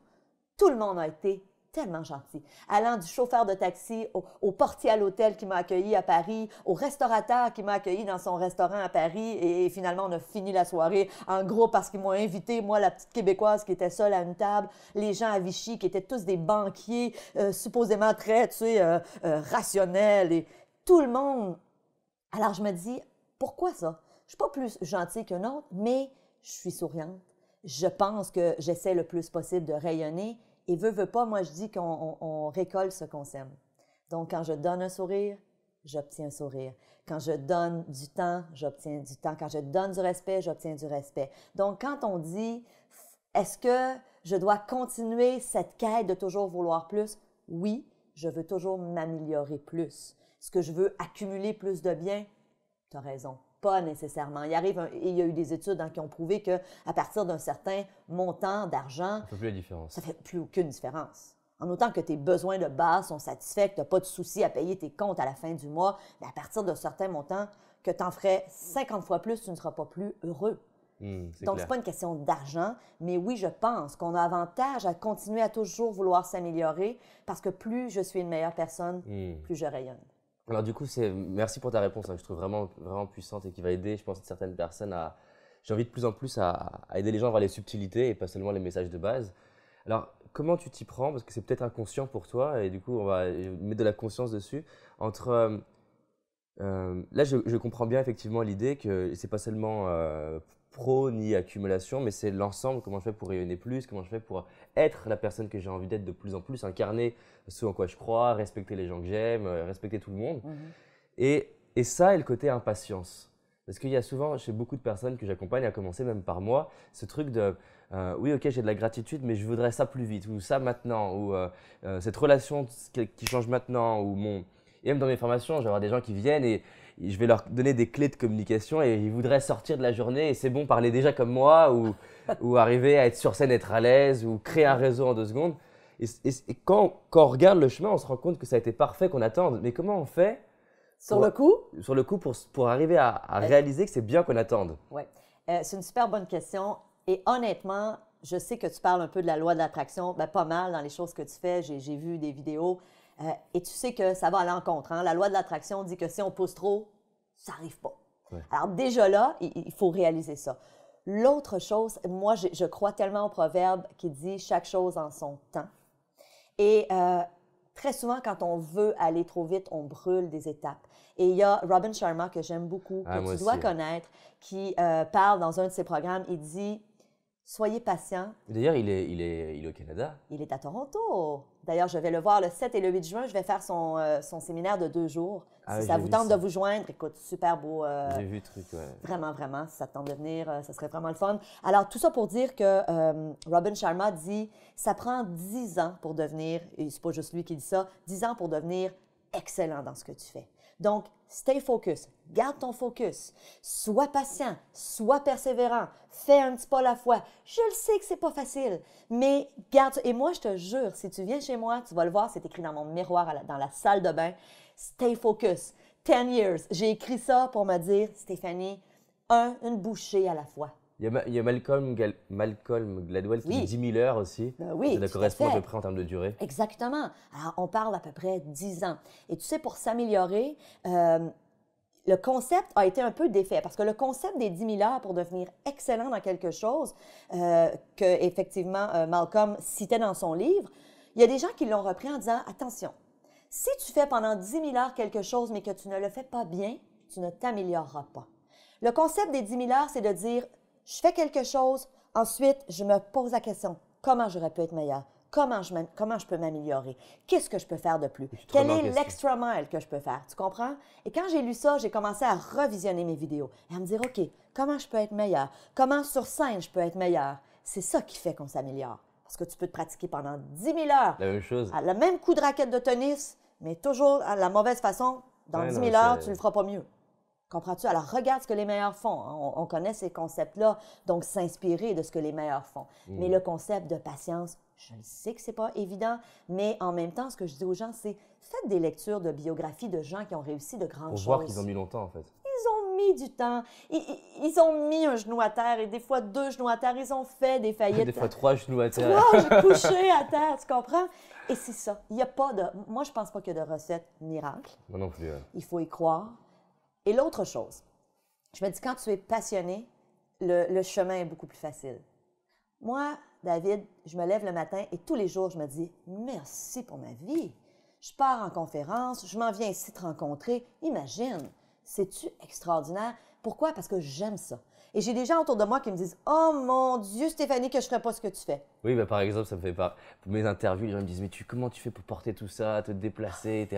tout le monde a été tellement gentil. Allant du chauffeur de taxi au portier à l'hôtel qui m'a accueilli à Paris, au restaurateur qui m'a accueilli dans son restaurant à Paris et finalement on a fini la soirée en gros parce qu'ils m'ont invité, moi la petite Québécoise qui était seule à une table, les gens à Vichy qui étaient tous des banquiers supposément très, tu sais, rationnels et tout le monde. Alors je me dis, pourquoi ça? Je ne suis pas plus gentille qu'un autre, mais je suis souriante. Je pense que j'essaie le plus possible de rayonner. Et veut pas, moi je dis qu'on récolte ce qu'on sème. Donc quand je donne un sourire, j'obtiens un sourire. Quand je donne du temps, j'obtiens du temps. Quand je donne du respect, j'obtiens du respect. Donc quand on dit, est-ce que je dois continuer cette quête de toujours vouloir plus? Oui, je veux toujours m'améliorer plus. Est-ce que je veux accumuler plus de biens? Tu as raison. Pas nécessairement. Il y a eu des études qui ont prouvé qu'à partir d'un certain montant d'argent, ça ne fait plus la différence. Ça ne fait plus aucune différence. En autant que tes besoins de base sont satisfaits, que tu n'as pas de souci à payer tes comptes à la fin du mois, mais à partir d'un certain montant, que tu en ferais 50 fois plus, tu ne seras pas plus heureux. Donc, ce n'est pas une question d'argent, mais oui, je pense qu'on a avantage à continuer à toujours vouloir s'améliorer parce que plus je suis une meilleure personne, plus je rayonne. Alors du coup, merci pour ta réponse, hein, que je trouve vraiment, vraiment puissante et qui va aider, je pense, certaines personnes à… J'ai envie de plus en plus à aider les gens à voir les subtilités et pas seulement les messages de base. Alors, comment tu t'y prends? Parce que c'est peut-être inconscient pour toi et du coup, on va mettre de la conscience dessus. Là, je comprends bien effectivement l'idée que c'est pas seulement pro ni accumulation, mais c'est l'ensemble, comment je fais pour rayonner plus, comment je fais pour être la personne que j'ai envie d'être de plus en plus, incarner ce en quoi je crois, respecter les gens que j'aime, respecter tout le monde. Et ça, et le côté impatience. Parce qu'il y a souvent, chez beaucoup de personnes que j'accompagne, à commencer même par moi, ce truc de oui, ok, j'ai de la gratitude, mais je voudrais ça plus vite, ou ça maintenant, ou cette relation qui change maintenant, ou Et même dans mes formations, je vais avoir des gens qui viennent et je vais leur donner des clés de communication et ils voudraient sortir de la journée et c'est bon, parler déjà comme moi ou arriver à être sur scène, être à l'aise ou créer un réseau en 2 secondes. Et quand on regarde le chemin, on se rend compte que ça a été parfait qu'on attende. Mais comment on fait Sur le coup? sur le coup pour arriver à réaliser que c'est bien qu'on attende? Oui. C'est une super bonne question. Et honnêtement, je sais que tu parles un peu de la loi de l'attraction, ben, pas mal dans les choses que tu fais. J'ai vu des vidéos. Et tu sais que ça va à l'encontre. Hein? La loi de l'attraction dit que si on pousse trop, ça n'arrive pas. Ouais. Alors déjà là, il faut réaliser ça. L'autre chose, moi, je crois tellement au proverbe qui dit « chaque chose en son temps ». Et très souvent, quand on veut aller trop vite, on brûle des étapes. Et il y a Robin Sharma, que j'aime beaucoup, que tu dois connaître, qui parle dans un de ses programmes, il dit « Soyez patient ». D'ailleurs, il est au Canada. Il est à Toronto. D'ailleurs, je vais le voir le 7 et le 8 juin. Je vais faire son séminaire de 2 jours. Si ça vous tente de vous joindre, écoute, super beau. J'ai vu le truc, ouais. Vraiment, vraiment, si ça te tente de venir, ça serait vraiment le fun. Alors, tout ça pour dire que Robin Sharma dit, ça prend 10 ans pour devenir, et c'est pas juste lui qui dit ça, 10 ans pour devenir excellent dans ce que tu fais. Donc, stay focus, garde ton focus, sois patient, sois persévérant, fais un petit pas à la fois. Je le sais que c'est pas facile, mais garde. Et moi, je te jure, si tu viens chez moi, tu vas le voir, c'est écrit dans mon miroir dans la salle de bain. Stay focus, 10 years. J'ai écrit ça pour me dire, Stéphanie, une bouchée à la fois. Il y a Malcolm Gladwell qui dit 10 000 heures aussi. Ben oui, ça correspond à peu près en termes de durée. Exactement. Alors, on parle à peu près 10 ans. Et tu sais, pour s'améliorer, le concept a été un peu défait parce que le concept des 10 000 heures pour devenir excellent dans quelque chose, que effectivement Malcolm citait dans son livre, il y a des gens qui l'ont repris en disant, attention, si tu fais pendant 10 000 heures quelque chose mais que tu ne le fais pas bien, tu ne t'amélioreras pas. Le concept des 10 000 heures, c'est de dire, je fais quelque chose, ensuite, je me pose la question, comment j'aurais pu être meilleur? Comment je peux m'améliorer? Qu'est-ce que je peux faire de plus? Quel est l'extra mile que je peux faire? Tu comprends? Et quand j'ai lu ça, j'ai commencé à revisionner mes vidéos et à me dire, OK, comment je peux être meilleur? Comment sur scène je peux être meilleur? C'est ça qui fait qu'on s'améliore. Parce que tu peux te pratiquer pendant 10 000 heures. La même chose. À le même coup de raquette de tennis, mais toujours à la mauvaise façon. Dans 10 000 heures, tu ne le feras pas mieux. Comprends-tu? Alors, regarde ce que les meilleurs font. On connaît ces concepts-là, donc s'inspirer de ce que les meilleurs font. Mais le concept de patience, je le sais que c'est pas évident, mais en même temps, ce que je dis aux gens, c'est faites des lectures de biographies de gens qui ont réussi de grandes choses. Pour voir qu'ils ont mis longtemps, en fait. Ils ont mis du temps. Ils ont mis un genou à terre et des fois 2 genoux à terre. Ils ont fait des faillites. Des fois 3 genoux à terre. 3 couchés à terre, tu comprends? Et c'est ça. Il n'y a pas de... Moi, je pense pas qu'il y a de recette miracle. Moi non plus. Il faut y croire. Et l'autre chose, je me dis, quand tu es passionné, le chemin est beaucoup plus facile. Moi, David, je me lève le matin et tous les jours, je me dis, merci pour ma vie. Je pars en conférence, je m'en viens ici te rencontrer. Imagine, c'est-tu extraordinaire? Pourquoi? Parce que j'aime ça. Et j'ai des gens autour de moi qui me disent, oh mon Dieu, Stéphanie, que je ne ferais pas ce que tu fais. Oui, bah, par exemple, ça me fait pas. Pour mes interviews, les gens me disent, mais comment tu fais pour porter tout ça, te déplacer?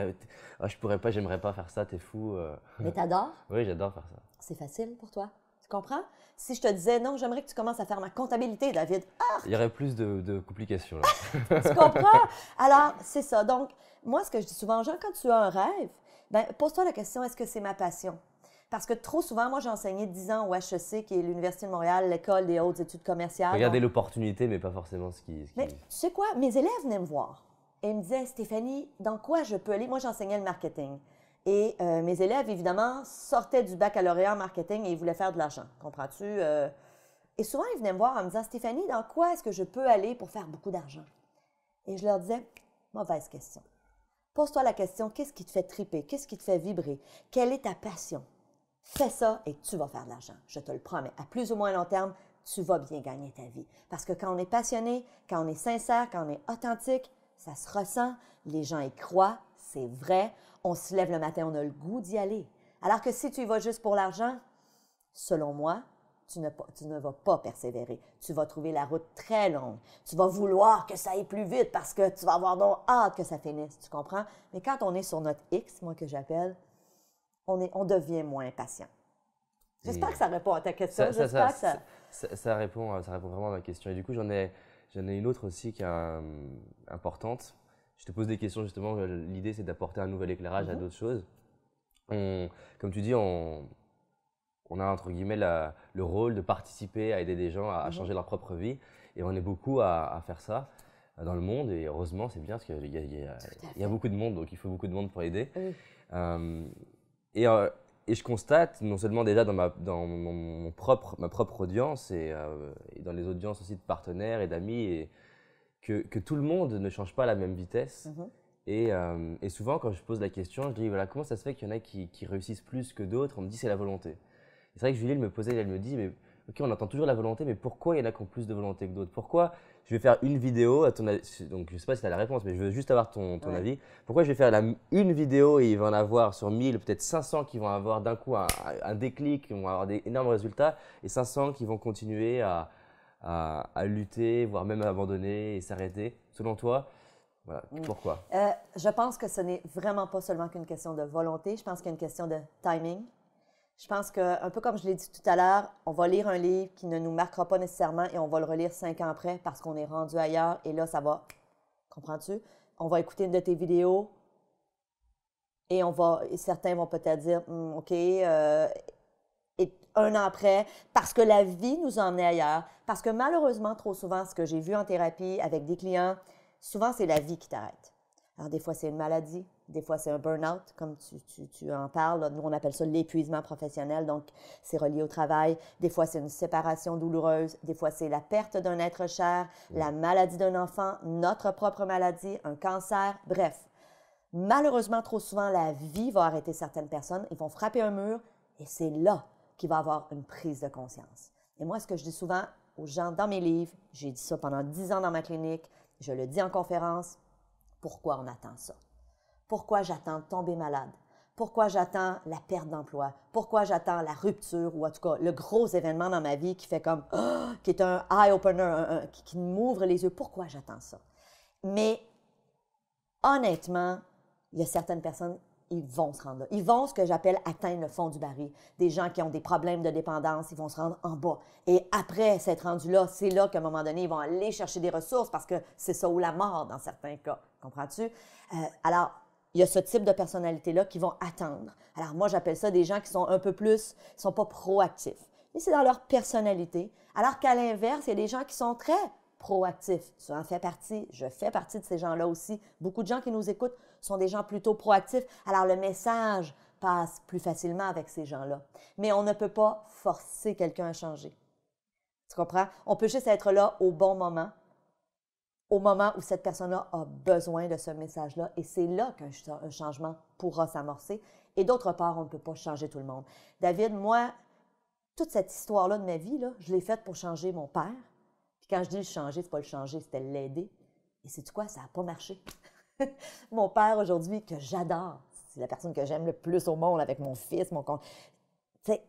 Ah, je pourrais pas, j'aimerais pas faire ça, t'es fou. Mais t'adores? Oui, j'adore faire ça. C'est facile pour toi. Tu comprends? Si je te disais, non, j'aimerais que tu commences à faire ma comptabilité, David. Ah! Il y aurait plus de complications là. Tu comprends? Alors, c'est ça. Donc, moi, ce que je dis souvent aux gens, quand tu as un rêve, ben, pose-toi la question, est-ce que c'est ma passion? Parce que trop souvent, moi, j'ai enseigné 10 ans au HEC, qui est l'Université de Montréal, l'École des hautes études commerciales. Regardez l'opportunité, mais pas forcément ce qui... Mais tu sais quoi? Mes élèves venaient me voir et ils me disaient, Stéphanie, dans quoi je peux aller? Moi, j'enseignais le marketing. Et mes élèves, évidemment, sortaient du baccalauréat en marketing et ils voulaient faire de l'argent. Comprends-tu? Et souvent, ils venaient me voir en me disant, Stéphanie, dans quoi est-ce que je peux aller pour faire beaucoup d'argent? Et je leur disais, mauvaise question. Pose-toi la question, qu'est-ce qui te fait triper? Qu'est-ce qui te fait vibrer? Quelle est ta passion? Fais ça et tu vas faire de l'argent, je te le promets. À plus ou moins long terme, tu vas bien gagner ta vie. Parce que quand on est passionné, quand on est sincère, quand on est authentique, ça se ressent, les gens y croient, c'est vrai, on se lève le matin, on a le goût d'y aller. Alors que si tu y vas juste pour l'argent, selon moi, tu ne vas pas persévérer. Tu vas trouver la route très longue. Tu vas vouloir que ça aille plus vite parce que tu vas avoir donc hâte que ça finisse, tu comprends? Mais quand on est sur notre X, moi que j'appelle, on devient moins patient. J'espère que ça répond à ta question. Ça répond vraiment à ma question. Et du coup, j'en ai une autre aussi qui est importante. je te pose des questions justement. L'idée, c'est d'apporter un nouvel éclairage à d'autres choses. Comme tu dis, on a entre guillemets le rôle de participer à aider des gens à changer leur propre vie. Et on est beaucoup à faire ça dans le monde. Et heureusement, c'est bien parce qu'il y a beaucoup de monde, donc il faut beaucoup de monde pour aider. Oui. Et je constate, non seulement déjà dans ma propre audience et dans les audiences aussi de partenaires et d'amis, que tout le monde ne change pas à la même vitesse. Et souvent, quand je pose la question, je dis voilà, comment ça se fait qu'il y en a qui réussissent plus que d'autres? On me dit c'est la volonté. C'est vrai que Julie, elle me posait, elle me dit mais ok, on entend toujours la volonté, mais pourquoi il y en a qui ont plus de volonté que d'autres? Pourquoi je vais faire une vidéo, à ton avis, donc je ne sais pas si tu as la réponse, mais je veux juste avoir ton avis. Pourquoi je vais faire une vidéo et il va en avoir sur 1000, peut-être 500 qui vont avoir d'un coup un déclic, qui vont avoir des énormes résultats, et 500 qui vont continuer à lutter, voire même à abandonner et s'arrêter? Selon toi, voilà, pourquoi? Je pense que ce n'est vraiment pas seulement qu'une question de volonté, je pense qu'il y a une question de timing. Je pense que, un peu comme je l'ai dit tout à l'heure, on va lire un livre qui ne nous marquera pas nécessairement et on va le relire 5 ans après parce qu'on est rendu ailleurs et là, ça va. Comprends-tu? On va écouter une de tes vidéos et certains vont peut-être dire OK, et un an après, parce que la vie nous a emmenés ailleurs. Parce que malheureusement, trop souvent, ce que j'ai vu en thérapie avec des clients, souvent, c'est la vie qui t'arrête. Alors, des fois, c'est une maladie. Des fois, c'est un burn-out, comme tu en parles. Nous, on appelle ça l'épuisement professionnel, donc c'est relié au travail. Des fois, c'est une séparation douloureuse. Des fois, c'est la perte d'un être cher, la maladie d'un enfant, notre propre maladie, un cancer, bref. Malheureusement, trop souvent, la vie va arrêter certaines personnes. Ils vont frapper un mur et c'est là qu'il va y avoir une prise de conscience. Et moi, ce que je dis souvent aux gens dans mes livres, j'ai dit ça pendant 10 ans dans ma clinique, je le dis en conférence, pourquoi on attend ça? Pourquoi j'attends de tomber malade? Pourquoi j'attends la perte d'emploi? Pourquoi j'attends la rupture ou en tout cas le gros événement dans ma vie qui fait comme, qui est un eye-opener, qui m'ouvre les yeux? Pourquoi j'attends ça? Mais honnêtement, il y a certaines personnes, ils vont se rendre là. Ils vont, ce que j'appelle, atteindre le fond du baril. Des gens qui ont des problèmes de dépendance, ils vont se rendre en bas. Et après s'être rendus là, c'est là qu'à un moment donné, ils vont aller chercher des ressources parce que c'est ça ou la mort dans certains cas. Comprends-tu? Alors, il y a ce type de personnalité-là qui vont attendre. Alors, moi, j'appelle ça des gens qui sont un peu plus, ils ne sont pas proactifs. Mais c'est dans leur personnalité. Alors qu'à l'inverse, il y a des gens qui sont très proactifs. Tu en fais partie, je fais partie de ces gens-là aussi. Beaucoup de gens qui nous écoutent sont des gens plutôt proactifs. Alors, le message passe plus facilement avec ces gens-là. Mais on ne peut pas forcer quelqu'un à changer. Tu comprends? On peut juste être là au bon moment, au moment où cette personne-là a besoin de ce message-là. Et c'est là qu'un changement pourra s'amorcer. Et d'autre part, on ne peut pas changer tout le monde. David, moi, toute cette histoire-là de ma vie, là, je l'ai faite pour changer mon père. Puis quand je dis le changer, c'est pas le changer, c'était l'aider. Et sais-tu quoi? Ça n'a pas marché. Mon père, aujourd'hui, que j'adore, c'est la personne que j'aime le plus au monde avec mon fils, mon compte. Tu sais,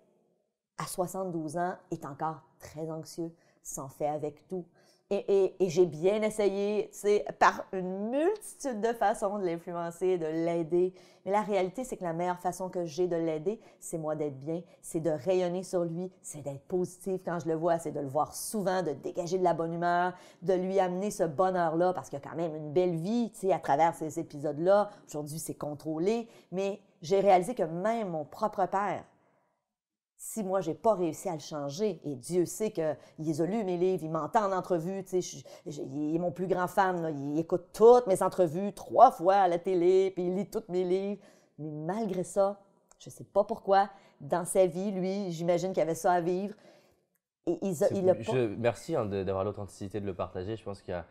à 72 ans, est encore très anxieux, s'en fait avec tout. Et j'ai bien essayé, tu sais, par une multitude de façons de l'influencer, de l'aider. Mais la réalité, c'est que la meilleure façon que j'ai de l'aider, c'est moi d'être bien, c'est de rayonner sur lui, c'est d'être positive quand je le vois, c'est de le voir souvent, de dégager de la bonne humeur, de lui amener ce bonheur-là, parce qu'il y a quand même une belle vie, tu sais, à travers ces épisodes-là. Aujourd'hui, c'est contrôlé, mais j'ai réalisé que même mon propre père, si moi, je n'ai pas réussi à le changer, et Dieu sait qu'il a lu mes livres, il m'entend en entrevue, tu sais, il est mon plus grand fan, là, il écoute toutes mes entrevues 3 fois à la télé, puis il lit tous mes livres. Mais malgré ça, je ne sais pas pourquoi, dans sa vie, lui, j'imagine qu'il avait ça à vivre. Et il a pas... Merci d'avoir l'authenticité de le partager. Je pense qu'il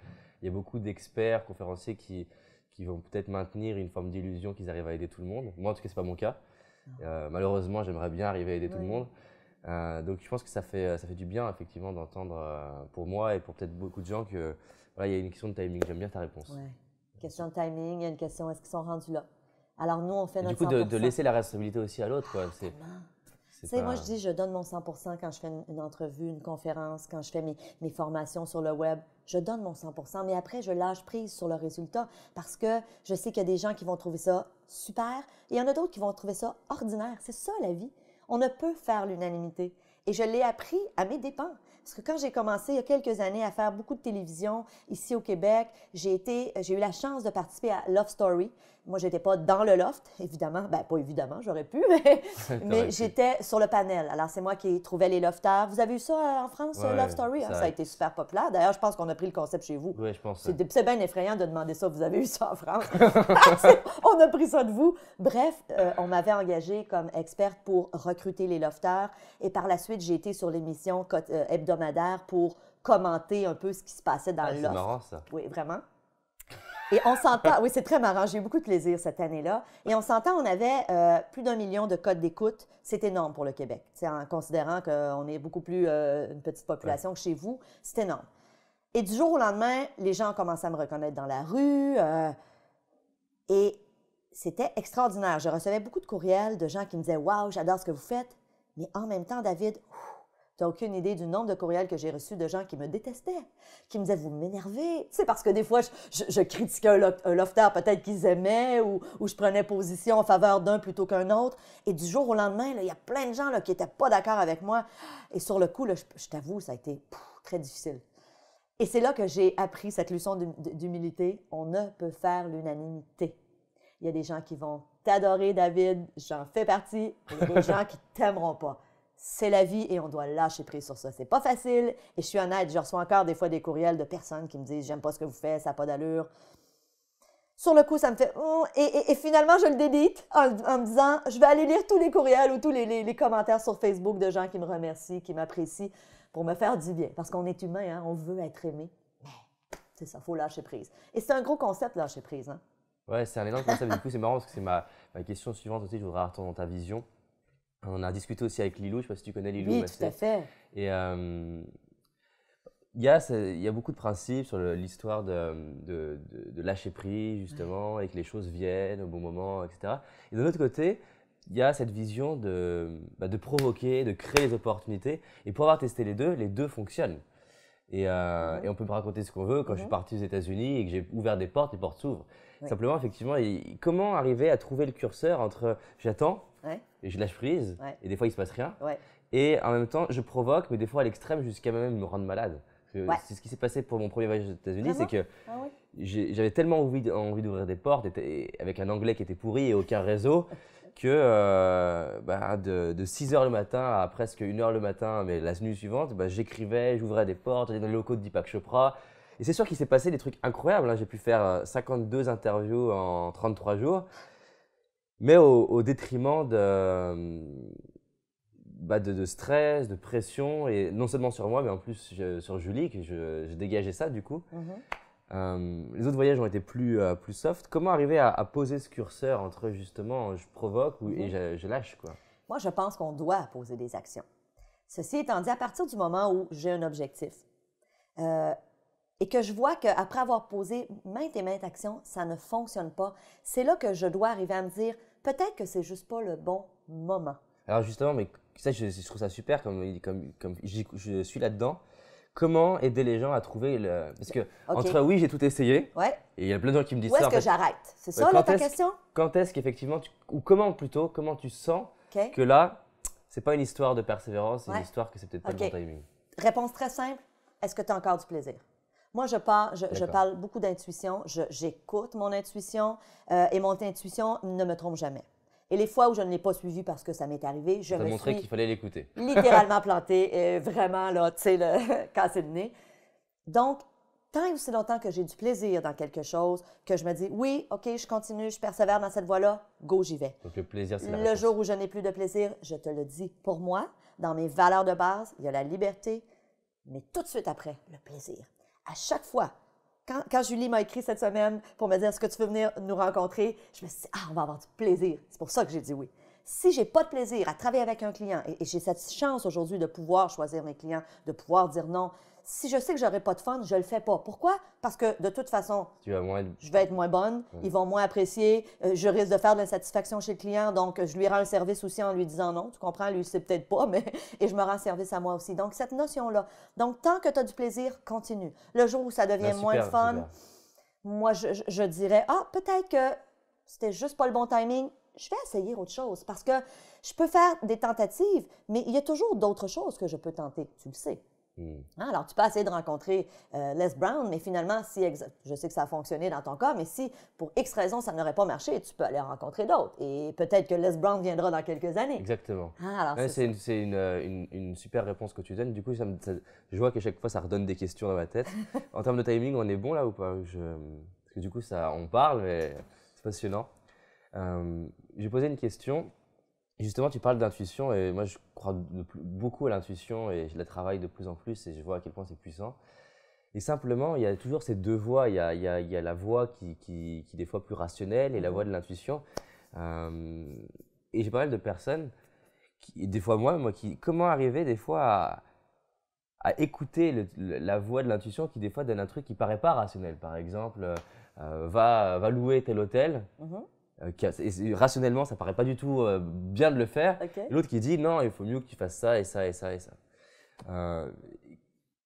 y a beaucoup d'experts, conférenciers qui vont peut-être maintenir une forme d'illusion qu'ils arrivent à aider tout le monde. Moi, en tout cas, ce n'est pas mon cas. Malheureusement, j'aimerais bien arriver à aider tout le monde. Donc, je pense que ça fait du bien, effectivement, d'entendre pour moi et pour peut-être beaucoup de gens que voilà, il y a une question de timing. J'aime bien ta réponse. Oui. Question de timing, il y a une question, est-ce qu'ils sont rendus là? Alors, nous, on fait et notre du coup, 100%. de laisser la responsabilité aussi à l'autre. Tu sais, moi, je dis, je donne mon 100% quand je fais une entrevue, une conférence, quand je fais mes formations sur le web. Je donne mon 100%, mais après, je lâche prise sur le résultat parce que je sais qu'il y a des gens qui vont trouver ça super et il y en a d'autres qui vont trouver ça ordinaire. C'est ça, la vie. On ne peut faire l'unanimité. Et je l'ai appris à mes dépens. Parce que quand j'ai commencé il y a quelques années à faire beaucoup de télévision ici au Québec, j'ai eu la chance de participer à Love Story. Moi, je n'étais pas dans le loft, évidemment. Bien, pas évidemment, j'aurais pu, mais j'étais sur le panel. Alors, c'est moi qui trouvais les lofters. Vous avez eu ça en France, Ouais, Love Story? Ça a été super populaire. D'ailleurs, je pense qu'on a pris le concept chez vous. Oui, je pense. C'est bien effrayant de demander ça. Vous avez eu ça en France? On a pris ça de vous. Bref, on m'avait engagée comme experte pour recruter les lofters. Et par la suite, j'ai été sur l'émission hebdomadaire pour commenter un peu ce qui se passait dans le loft. C'est marrant, ça. Oui, vraiment. Et on s'entend, oui, c'est très marrant. J'ai eu beaucoup de plaisir cette année-là. Et on s'entend, on avait plus d'1 million de codes d'écoute. C'est énorme pour le Québec. T'sais, en considérant qu'on est beaucoup plus une petite population que chez vous, c'est énorme. Et du jour au lendemain, les gens ont commencé à me reconnaître dans la rue. Et c'était extraordinaire. Je recevais beaucoup de courriels de gens qui me disaient « Wow, j'adore ce que vous faites. » Mais en même temps, David, tu n'as aucune idée du nombre de courriels que j'ai reçus de gens qui me détestaient, qui me disaient « Vous m'énervez. » Tu sais, parce que des fois, je critiquais un lofter peut-être qu'ils aimaient ou je prenais position en faveur d'un plutôt qu'un autre. Et du jour au lendemain, il y a plein de gens là, qui n'étaient pas d'accord avec moi. Et sur le coup, là, je t'avoue, ça a été très difficile. Et c'est là que j'ai appris cette leçon d'humilité. On ne peut faire l'unanimité. Il y a des gens qui vont t'adorer, David. J'en fais partie. Il y a des gens qui ne t'aimeront pas. C'est la vie et on doit lâcher prise sur ça. C'est pas facile et je suis honnête, je reçois encore des fois des courriels de personnes qui me disent « J'aime pas ce que vous faites, ça n'a pas d'allure. » Sur le coup, ça me fait et finalement, je le délite en me disant « Je vais aller lire tous les courriels ou tous les commentaires sur Facebook de gens qui me remercient, qui m'apprécient pour me faire du bien. » Parce qu'on est humain, hein, on veut être aimé. Mais c'est ça, il faut lâcher prise. Et c'est un gros concept, lâcher prise. Hein? Ouais, c'est un énorme concept. Du coup, c'est marrant parce que c'est ma question suivante aussi. Je voudrais avoir ta vision. On a discuté aussi avec Lilou, je ne sais pas si tu connais Lilou. Oui, tout à fait. Et il y a beaucoup de principes sur l'histoire de lâcher prise, justement, et que les choses viennent au bon moment, etc. Et de l'autre côté, il y a cette vision de provoquer, de créer des opportunités. Et pour avoir testé les deux fonctionnent. Et on peut me raconter ce qu'on veut. Quand je suis parti aux États-Unis et que j'ai ouvert des portes, les portes s'ouvrent. Oui. Simplement, effectivement, comment arriver à trouver le curseur entre j'attends et je lâche prise, et des fois il ne se passe rien, et en même temps je provoque, mais des fois à l'extrême jusqu'à même me rendre malade. C'est ce qui s'est passé pour mon premier voyage aux États-Unis, c'est que j'avais tellement envie d'ouvrir des portes, avec un anglais qui était pourri et aucun réseau, que de 6 h le matin à presque 1 h le matin, mais la nuit suivante, j'écrivais, j'ouvrais des portes, j'allais dans les locaux de Deepak Chopra. Et c'est sûr qu'il s'est passé des trucs incroyables. Hein. J'ai pu faire 52 interviews en 33 jours, mais au détriment de stress, de pression, et non seulement sur moi, mais en plus sur Julie, que je dégageais ça du coup. Les autres voyages ont été plus soft. Comment arriver à poser ce curseur entre justement je provoque et je lâche quoi? Moi, je pense qu'on doit poser des actions. Ceci étant dit, à partir du moment où j'ai un objectif et que je vois qu'après avoir posé maintes et maintes actions, ça ne fonctionne pas, c'est là que je dois arriver à me dire peut-être que c'est juste pas le bon moment. Alors justement, mais ça, je trouve ça super comme je suis là-dedans. Comment aider les gens à trouver le… Parce que entre oui, j'ai tout essayé, et il y a plein de gens qui me disent ça. Où est-ce que j'arrête? C'est ça là, ta question? Quand est-ce qu'effectivement, ou comment tu sens que là, c'est pas une histoire de persévérance, c'est une histoire que c'est peut-être pas le bon timing? Réponse très simple, est-ce que tu as encore du plaisir? Moi, je parle beaucoup d'intuition, j'écoute mon intuition et mon intuition ne me trompe jamais. Et les fois où je ne l'ai pas suivi parce que ça m'est arrivé, je me suis montré qu'il fallait l'écouter. Littéralement plantée, vraiment, là, tu sais, casser le nez. Donc, tant et aussi longtemps que j'ai du plaisir dans quelque chose, que je me dis, oui, OK, je continue, je persévère dans cette voie-là, go, j'y vais. Donc, le plaisir, c'est la réponse. Le jour où je n'ai plus de plaisir, je te le dis, pour moi, dans mes valeurs de base, il y a la liberté, mais tout de suite après, le plaisir. À chaque fois, quand Julie m'a écrit cette semaine pour me dire « Est-ce que tu veux venir nous rencontrer? » Je me suis dit « Ah, on va avoir du plaisir. » C'est pour ça que j'ai dit oui. Si je n'ai pas de plaisir à travailler avec un client, et j'ai cette chance aujourd'hui de pouvoir choisir mes clients, de pouvoir dire non, si je sais que je n'aurai pas de fun, je ne le fais pas. Pourquoi? Parce que de toute façon, je vais être moins bonne, ils vont moins apprécier, je risque de faire de l'insatisfaction chez le client, donc je lui rends un service aussi en lui disant non, tu comprends, lui, il ne sait peut-être pas, mais et je me rends service à moi aussi. Donc, cette notion-là. Donc, tant que tu as du plaisir, continue. Le jour où ça devient moins fun, moi, je dirais, ah, peut-être que c'était juste pas le bon timing, je vais essayer autre chose parce que je peux faire des tentatives, mais il y a toujours d'autres choses que je peux tenter, tu le sais. Hein, alors, tu peux essayer de rencontrer Les Brown, mais finalement, si je sais que ça a fonctionné dans ton cas, mais si pour X raison, ça n'aurait pas marché, tu peux aller rencontrer d'autres. Et peut-être que Les Brown viendra dans quelques années. Exactement. Ah, alors, Ouais, c'est c'est une super réponse que tu donnes. Du coup, je vois qu'à chaque fois, ça redonne des questions dans ma tête. En termes de timing, on est bon là ou pas? Parce que du coup, on parle, mais c'est passionnant. J'ai posé une question. Justement, tu parles d'intuition et moi, je crois beaucoup à l'intuition et je la travaille de plus en plus et je vois à quel point c'est puissant. Et simplement, il y a toujours ces deux voix. Il y a la voix qui est des fois plus rationnelle et la voix de l'intuition. Et j'ai pas mal de personnes, des fois moi, comment arriver des fois à écouter la voix de l'intuition qui des fois donne un truc qui paraît pas rationnel. Par exemple, va louer tel hôtel. Rationnellement, ça paraît pas du tout bien de le faire. OK. Et l'autre qui dit non, il faut mieux que tu fasses ça et ça et ça et ça.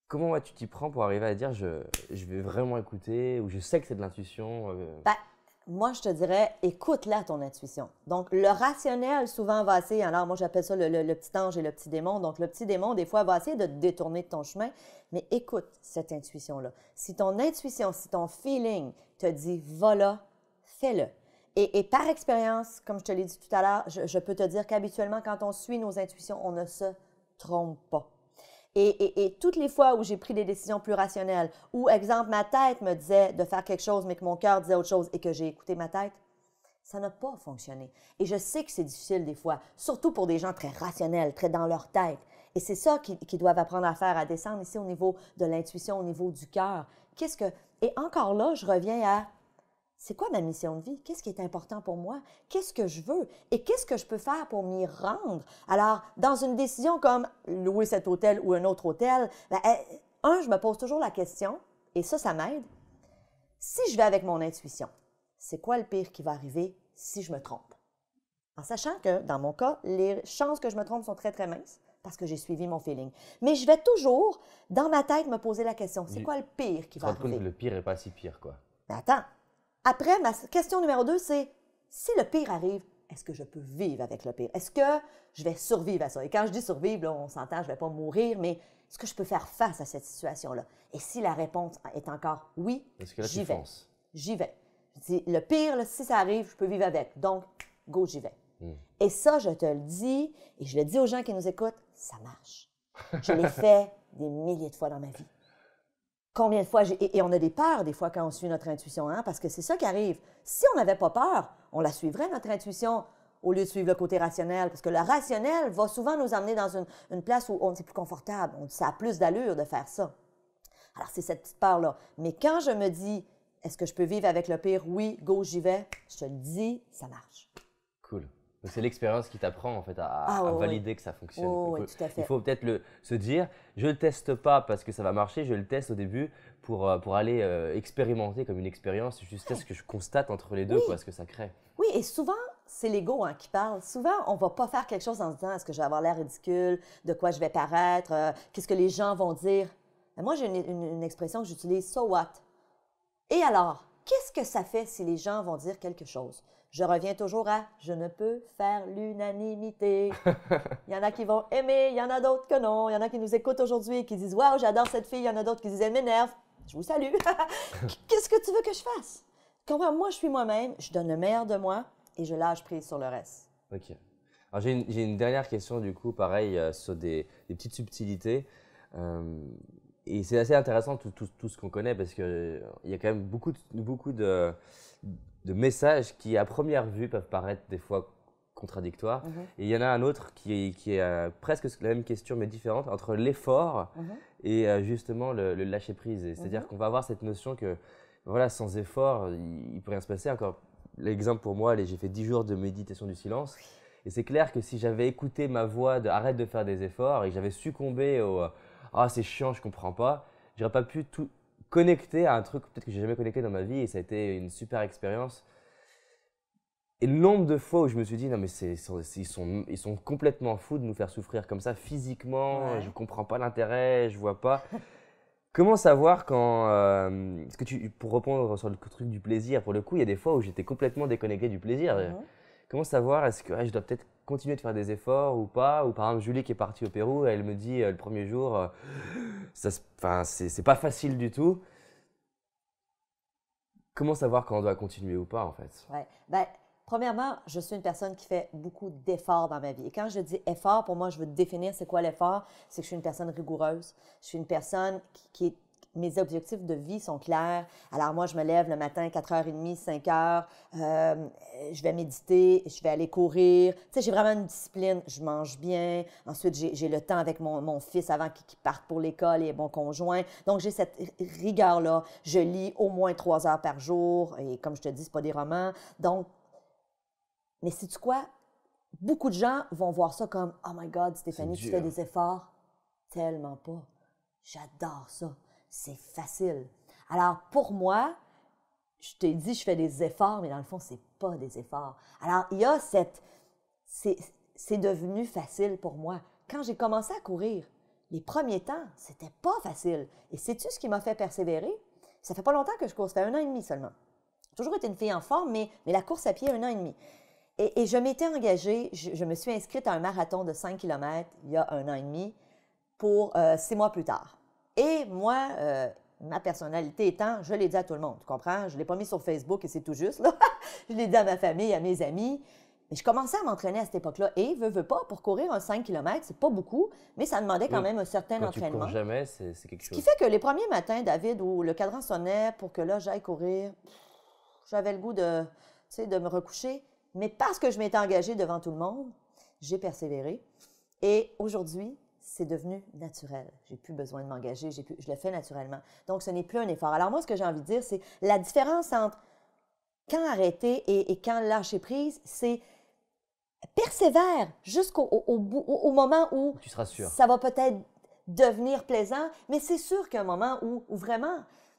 Comment tu t'y prends pour arriver à dire je vais vraiment écouter ou je sais que c'est de l'intuition Ben, moi, je te dirais, écoute-la ton intuition. Donc, le rationnel, souvent, va essayer, alors moi, j'appelle ça le petit ange et le petit démon. Donc, le petit démon, des fois, va essayer de te détourner de ton chemin, mais écoute cette intuition-là. Si ton intuition, si ton feeling te dit, va là, fais-le. Et par expérience, comme je te l'ai dit tout à l'heure, je peux te dire qu'habituellement, quand on suit nos intuitions, on ne se trompe pas. Et toutes les fois où j'ai pris des décisions plus rationnelles, où, exemple, ma tête me disait de faire quelque chose, mais que mon cœur disait autre chose et que j'ai écouté ma tête, ça n'a pas fonctionné. Et je sais que c'est difficile des fois, surtout pour des gens très rationnels, très dans leur tête. Et c'est ça qu'ils doivent apprendre à faire, à descendre ici au niveau de l'intuition, au niveau du cœur. Et encore là, je reviens à c'est quoi ma mission de vie? Qu'est-ce qui est important pour moi? Qu'est-ce que je veux? Et qu'est-ce que je peux faire pour m'y rendre? Alors, dans une décision comme louer cet hôtel ou un autre hôtel, je me pose toujours la question, et ça m'aide. Si je vais avec mon intuition, c'est quoi le pire qui va arriver si je me trompe? En sachant que, dans mon cas, les chances que je me trompe sont très, très minces parce que j'ai suivi mon feeling. Mais je vais toujours, dans ma tête, me poser la question, c'est quoi le pire qui va arriver? Tu te rends compte que le pire n'est pas si pire, quoi. Mais attends. Après, ma question numéro 2, c'est si le pire arrive, est-ce que je peux vivre avec le pire? Est-ce que je vais survivre à ça? Et quand je dis survivre, là, on s'entend, je ne vais pas mourir, mais est-ce que je peux faire face à cette situation-là? Et si la réponse est encore oui, j'y vais. J'y vais. Je dis, le pire, là, si ça arrive, je peux vivre avec. Donc, go, j'y vais. Et ça, je te le dis, et je le dis aux gens qui nous écoutent, ça marche. Je l'ai fait des milliers de fois dans ma vie. Combien de fois et on a des peurs des fois quand on suit notre intuition, hein? Parce que c'est ça qui arrive. Si on n'avait pas peur, on la suivrait, notre intuition, au lieu de suivre le côté rationnel. Parce que le rationnel va souvent nous amener dans une place où on est plus confortable. Ça a plus d'allure de faire ça. Alors, c'est cette petite peur-là. Mais quand je me dis, est-ce que je peux vivre avec le pire? Oui, go, j'y vais. Je te le dis, ça marche. Cool. C'est l'expérience qui t'apprend en fait à valider que ça fonctionne. Oui, tout à fait. Il faut peut-être se dire, je ne le teste pas parce que ça va marcher, je le teste au début pour aller expérimenter comme une expérience, juste ce que je constate entre les deux, quoi, ce que ça crée. Oui, et souvent, c'est l'ego qui parle. Souvent, on ne va pas faire quelque chose en se disant, est-ce que je vais avoir l'air ridicule, de quoi je vais paraître, qu'est-ce que les gens vont dire. Mais moi, j'ai une expression que j'utilise, so what? Et alors, qu'est-ce que ça fait si les gens vont dire quelque chose? Je reviens toujours à « je ne peux faire l'unanimité ». Il y en a qui vont aimer, il y en a d'autres que non. Il y en a qui nous écoutent aujourd'hui et qui disent « Waouh, j'adore cette fille ». Il y en a d'autres qui disent « Elle m'énerve ». Je vous salue. Qu'est-ce que tu veux que je fasse? Moi, je suis moi-même, je donne le meilleur de moi et je lâche prise sur le reste. OK. Alors, j'ai une dernière question du coup, pareil, sur des petites subtilités. Et c'est assez intéressant tout ce qu'on connaît parce qu'il y a quand même beaucoup de messages qui, à première vue, peuvent paraître des fois contradictoires. Et il y en a un autre qui est presque la même question, mais différente, entre l'effort et justement le lâcher-prise. C'est-à-dire qu'on va avoir cette notion que, voilà, sans effort, il ne peut rien se passer. Encore l'exemple pour moi, j'ai fait 10 jours de méditation du silence. Et c'est clair que si j'avais écouté ma voix de « arrête de faire des efforts » et que j'avais succombé au « ah, c'est chiant, je ne comprends pas », j'aurais pas pu tout connecter à un truc peut-être que j'ai jamais connecté dans ma vie et ça a été une super expérience. Et le nombre de fois où je me suis dit non mais ils sont complètement fous de nous faire souffrir comme ça physiquement, je comprends pas l'intérêt, je vois pas. Comment savoir quand pour répondre sur le truc du plaisir, pour le coup, il y a des fois où j'étais complètement déconnecté du plaisir. Comment savoir est-ce que je dois peut-être continuer de faire des efforts ou pas? Ou par exemple, Julie qui est partie au Pérou, elle me dit le premier jour, c'est pas facile du tout. Comment savoir quand on doit continuer ou pas en fait? Ouais. Ben, premièrement, je suis une personne qui fait beaucoup d'efforts dans ma vie. Et quand je dis effort, pour moi, je veux définir c'est quoi l'effort. C'est que je suis une personne rigoureuse. Je suis une personne mes objectifs de vie sont clairs. Alors moi, je me lève le matin, 4h30, 5h. Je vais méditer, je vais aller courir. Tu sais, j'ai vraiment une discipline. Je mange bien. Ensuite, j'ai le temps avec mon fils avant qu'il parte pour l'école et mon conjoint. Donc, j'ai cette rigueur-là. Je lis au moins 3 heures par jour. Et comme je te dis, ce pas des romans. Donc, mais sais-tu quoi? Beaucoup de gens vont voir ça comme « Oh my God, Stéphanie, tu fais des efforts. » Tellement pas. J'adore ça. C'est facile. Alors, pour moi, je t'ai dit, je fais des efforts, mais dans le fond, c'est pas des efforts. Alors, il y a c'est devenu facile pour moi. Quand j'ai commencé à courir, les premiers temps, c'était pas facile. Et sais-tu ce qui m'a fait persévérer? Ça fait pas longtemps que je cours, ça fait 1 an et demi seulement. J'ai toujours été une fille en forme, mais la course à pied, 1 an et demi. Et je m'étais engagée, je me suis inscrite à un marathon de 5 km il y a 1 an et demi pour 6 mois plus tard. Et moi, ma personnalité étant, je l'ai dit à tout le monde, tu comprends? Je ne l'ai pas mis sur Facebook et c'est tout juste, là. Je l'ai dit à ma famille, à mes amis. Mais je commençais à m'entraîner à cette époque-là. Et, veux pas, pour courir un 5 km, c'est pas beaucoup, mais ça demandait quand même un certain entraînement. Quand tu cours jamais, c'est quelque chose. Ce qui fait que les premiers matins, David, où le cadran sonnait pour que là, j'aille courir, j'avais le goût de me recoucher. Mais parce que je m'étais engagée devant tout le monde, j'ai persévéré. Et aujourd'hui, c'est devenu naturel. J'ai plus besoin de m'engager, je le fais naturellement. Donc, ce n'est plus un effort. Alors moi, ce que j'ai envie de dire, c'est la différence entre quand arrêter et quand lâcher prise, c'est persévère jusqu'au moment où tu seras sûr. Ça va peut-être devenir plaisant, mais c'est sûr qu'il y a un moment où vraiment,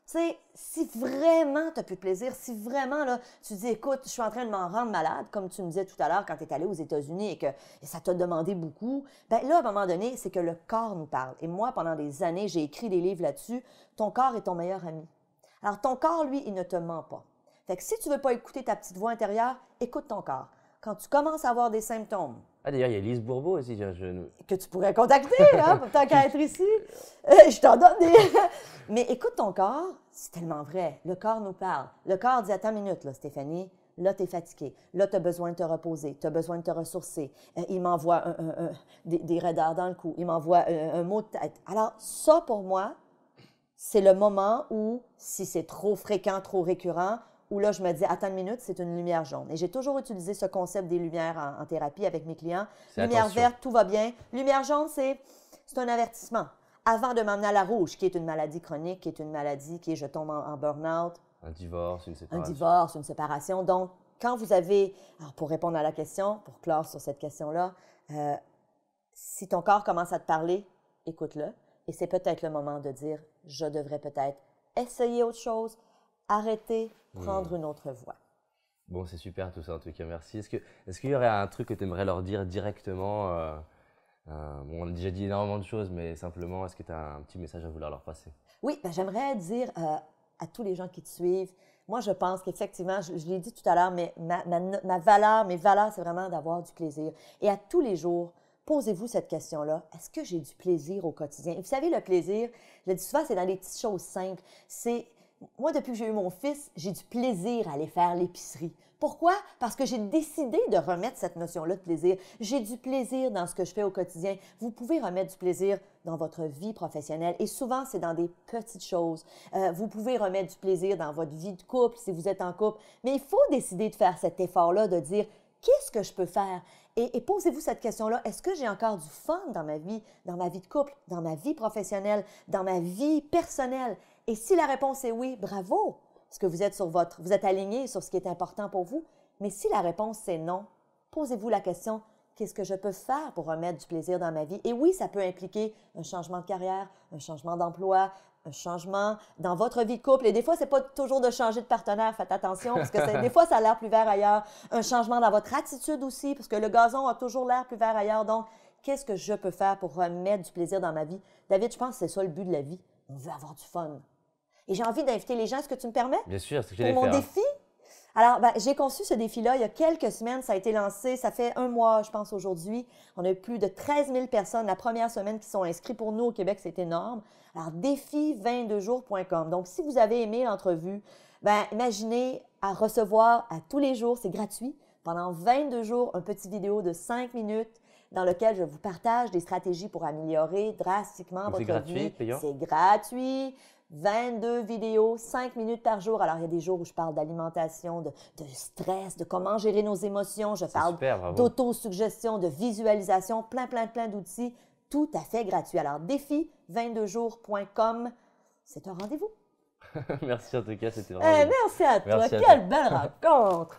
tu sais, si vraiment tu n'as plus de plaisir, si vraiment là, tu dis, écoute, je suis en train de m'en rendre malade, comme tu me disais tout à l'heure quand tu es allé aux États-Unis et que ça t'a demandé beaucoup, bien là, à un moment donné, c'est que le corps nous parle. Et moi, pendant des années, j'ai écrit des livres là-dessus. Ton corps est ton meilleur ami. Alors, ton corps, lui, il ne te ment pas. Fait que si tu ne veux pas écouter ta petite voix intérieure, écoute ton corps. Quand tu commences à avoir des symptômes, ah, d'ailleurs, il y a Lise Bourbeau aussi. Que tu pourrais contacter, hein, tant qu'à être ici. Je t'en donne des... Mais écoute ton corps, c'est tellement vrai. Le corps nous parle. Le corps dit, attends une minute, là, Stéphanie. Là, tu es fatiguée. Là, tu as besoin de te reposer. Tu as besoin de te ressourcer. Il m'envoie des raideurs dans le cou. Il m'envoie un mot de tête. Alors, ça, pour moi, c'est le moment où, si c'est trop fréquent, trop récurrent, où là, je me dis, attends une minute, c'est une lumière jaune. Et j'ai toujours utilisé ce concept des lumières en thérapie avec mes clients. Lumière verte, tout va bien. Lumière jaune, c'est un avertissement. Avant de m'emmener à la rouge, qui est une maladie chronique, qui est une maladie qui est je tombe en burn-out. Un divorce, une séparation. Un divorce, une séparation. Donc, quand vous avez, alors pour répondre à la question, pour clore sur cette question-là, si ton corps commence à te parler, écoute-le. Et c'est peut-être le moment de dire, je devrais peut-être essayer autre chose, arrêter, prendre une autre voie. Bon, c'est super tout ça en tout cas, merci. Est-ce qu'il y aurait un truc que tu aimerais leur dire directement bon, on a déjà dit énormément de choses, mais simplement, est-ce que tu as un petit message à vouloir leur passer? Oui, ben, j'aimerais dire à tous les gens qui te suivent, moi je pense qu'effectivement, je l'ai dit tout à l'heure, mais mes valeurs, c'est vraiment d'avoir du plaisir. Et à tous les jours, posez-vous cette question-là. Est-ce que j'ai du plaisir au quotidien? Et vous savez, le plaisir, je le dis souvent, c'est dans les petites choses simples. Moi, depuis que j'ai eu mon fils, j'ai du plaisir à aller faire l'épicerie. Pourquoi? Parce que j'ai décidé de remettre cette notion-là de plaisir. J'ai du plaisir dans ce que je fais au quotidien. Vous pouvez remettre du plaisir dans votre vie professionnelle et souvent, c'est dans des petites choses. Vous pouvez remettre du plaisir dans votre vie de couple si vous êtes en couple, mais il faut décider de faire cet effort-là, de dire qu'est-ce que je peux faire? Et posez-vous cette question-là, est-ce que j'ai encore du fun dans ma vie de couple, dans ma vie professionnelle, dans ma vie personnelle? Et si la réponse est oui, bravo, parce que vous êtes aligné sur ce qui est important pour vous. Mais si la réponse c'est non, posez-vous la question, qu'est-ce que je peux faire pour remettre du plaisir dans ma vie? Et oui, ça peut impliquer un changement de carrière, un changement d'emploi, un changement dans votre vie de couple. Et des fois, ce n'est pas toujours de changer de partenaire, faites attention, parce que des fois, ça a l'air plus vert ailleurs. Un changement dans votre attitude aussi, parce que le gazon a toujours l'air plus vert ailleurs. Donc, qu'est-ce que je peux faire pour remettre du plaisir dans ma vie? David, je pense que c'est ça le but de la vie. On veut avoir du fun. Et j'ai envie d'inviter les gens, est-ce que tu me permets? Bien sûr, c'est ce que j'allais faire. Pour mon faire. défi? Alors, j'ai conçu ce défi-là il y a quelques semaines. Ça a été lancé, ça fait un mois, je pense, aujourd'hui. On a eu plus de 13 000 personnes la première semaine qui sont inscrites. Pour nous, au Québec, c'est énorme. Alors, défi22jours.com. Donc, si vous avez aimé l'entrevue, imaginez à recevoir à tous les jours, c'est gratuit, pendant 22 jours, un petit vidéo de 5 minutes dans lequel je vous partage des stratégies pour améliorer drastiquement votre vie. C'est gratuit, payant? C'est gratuit. 22 vidéos, 5 minutes par jour. Alors, il y a des jours où je parle d'alimentation, de stress, de comment gérer nos émotions. Je parle d'autosuggestion, de visualisation, plein d'outils, tout à fait gratuit. Alors, défi22jours.com, c'est un rendez-vous. Merci en tout cas, c'était vraiment... Merci à toi. Merci à Quelle belle rencontre!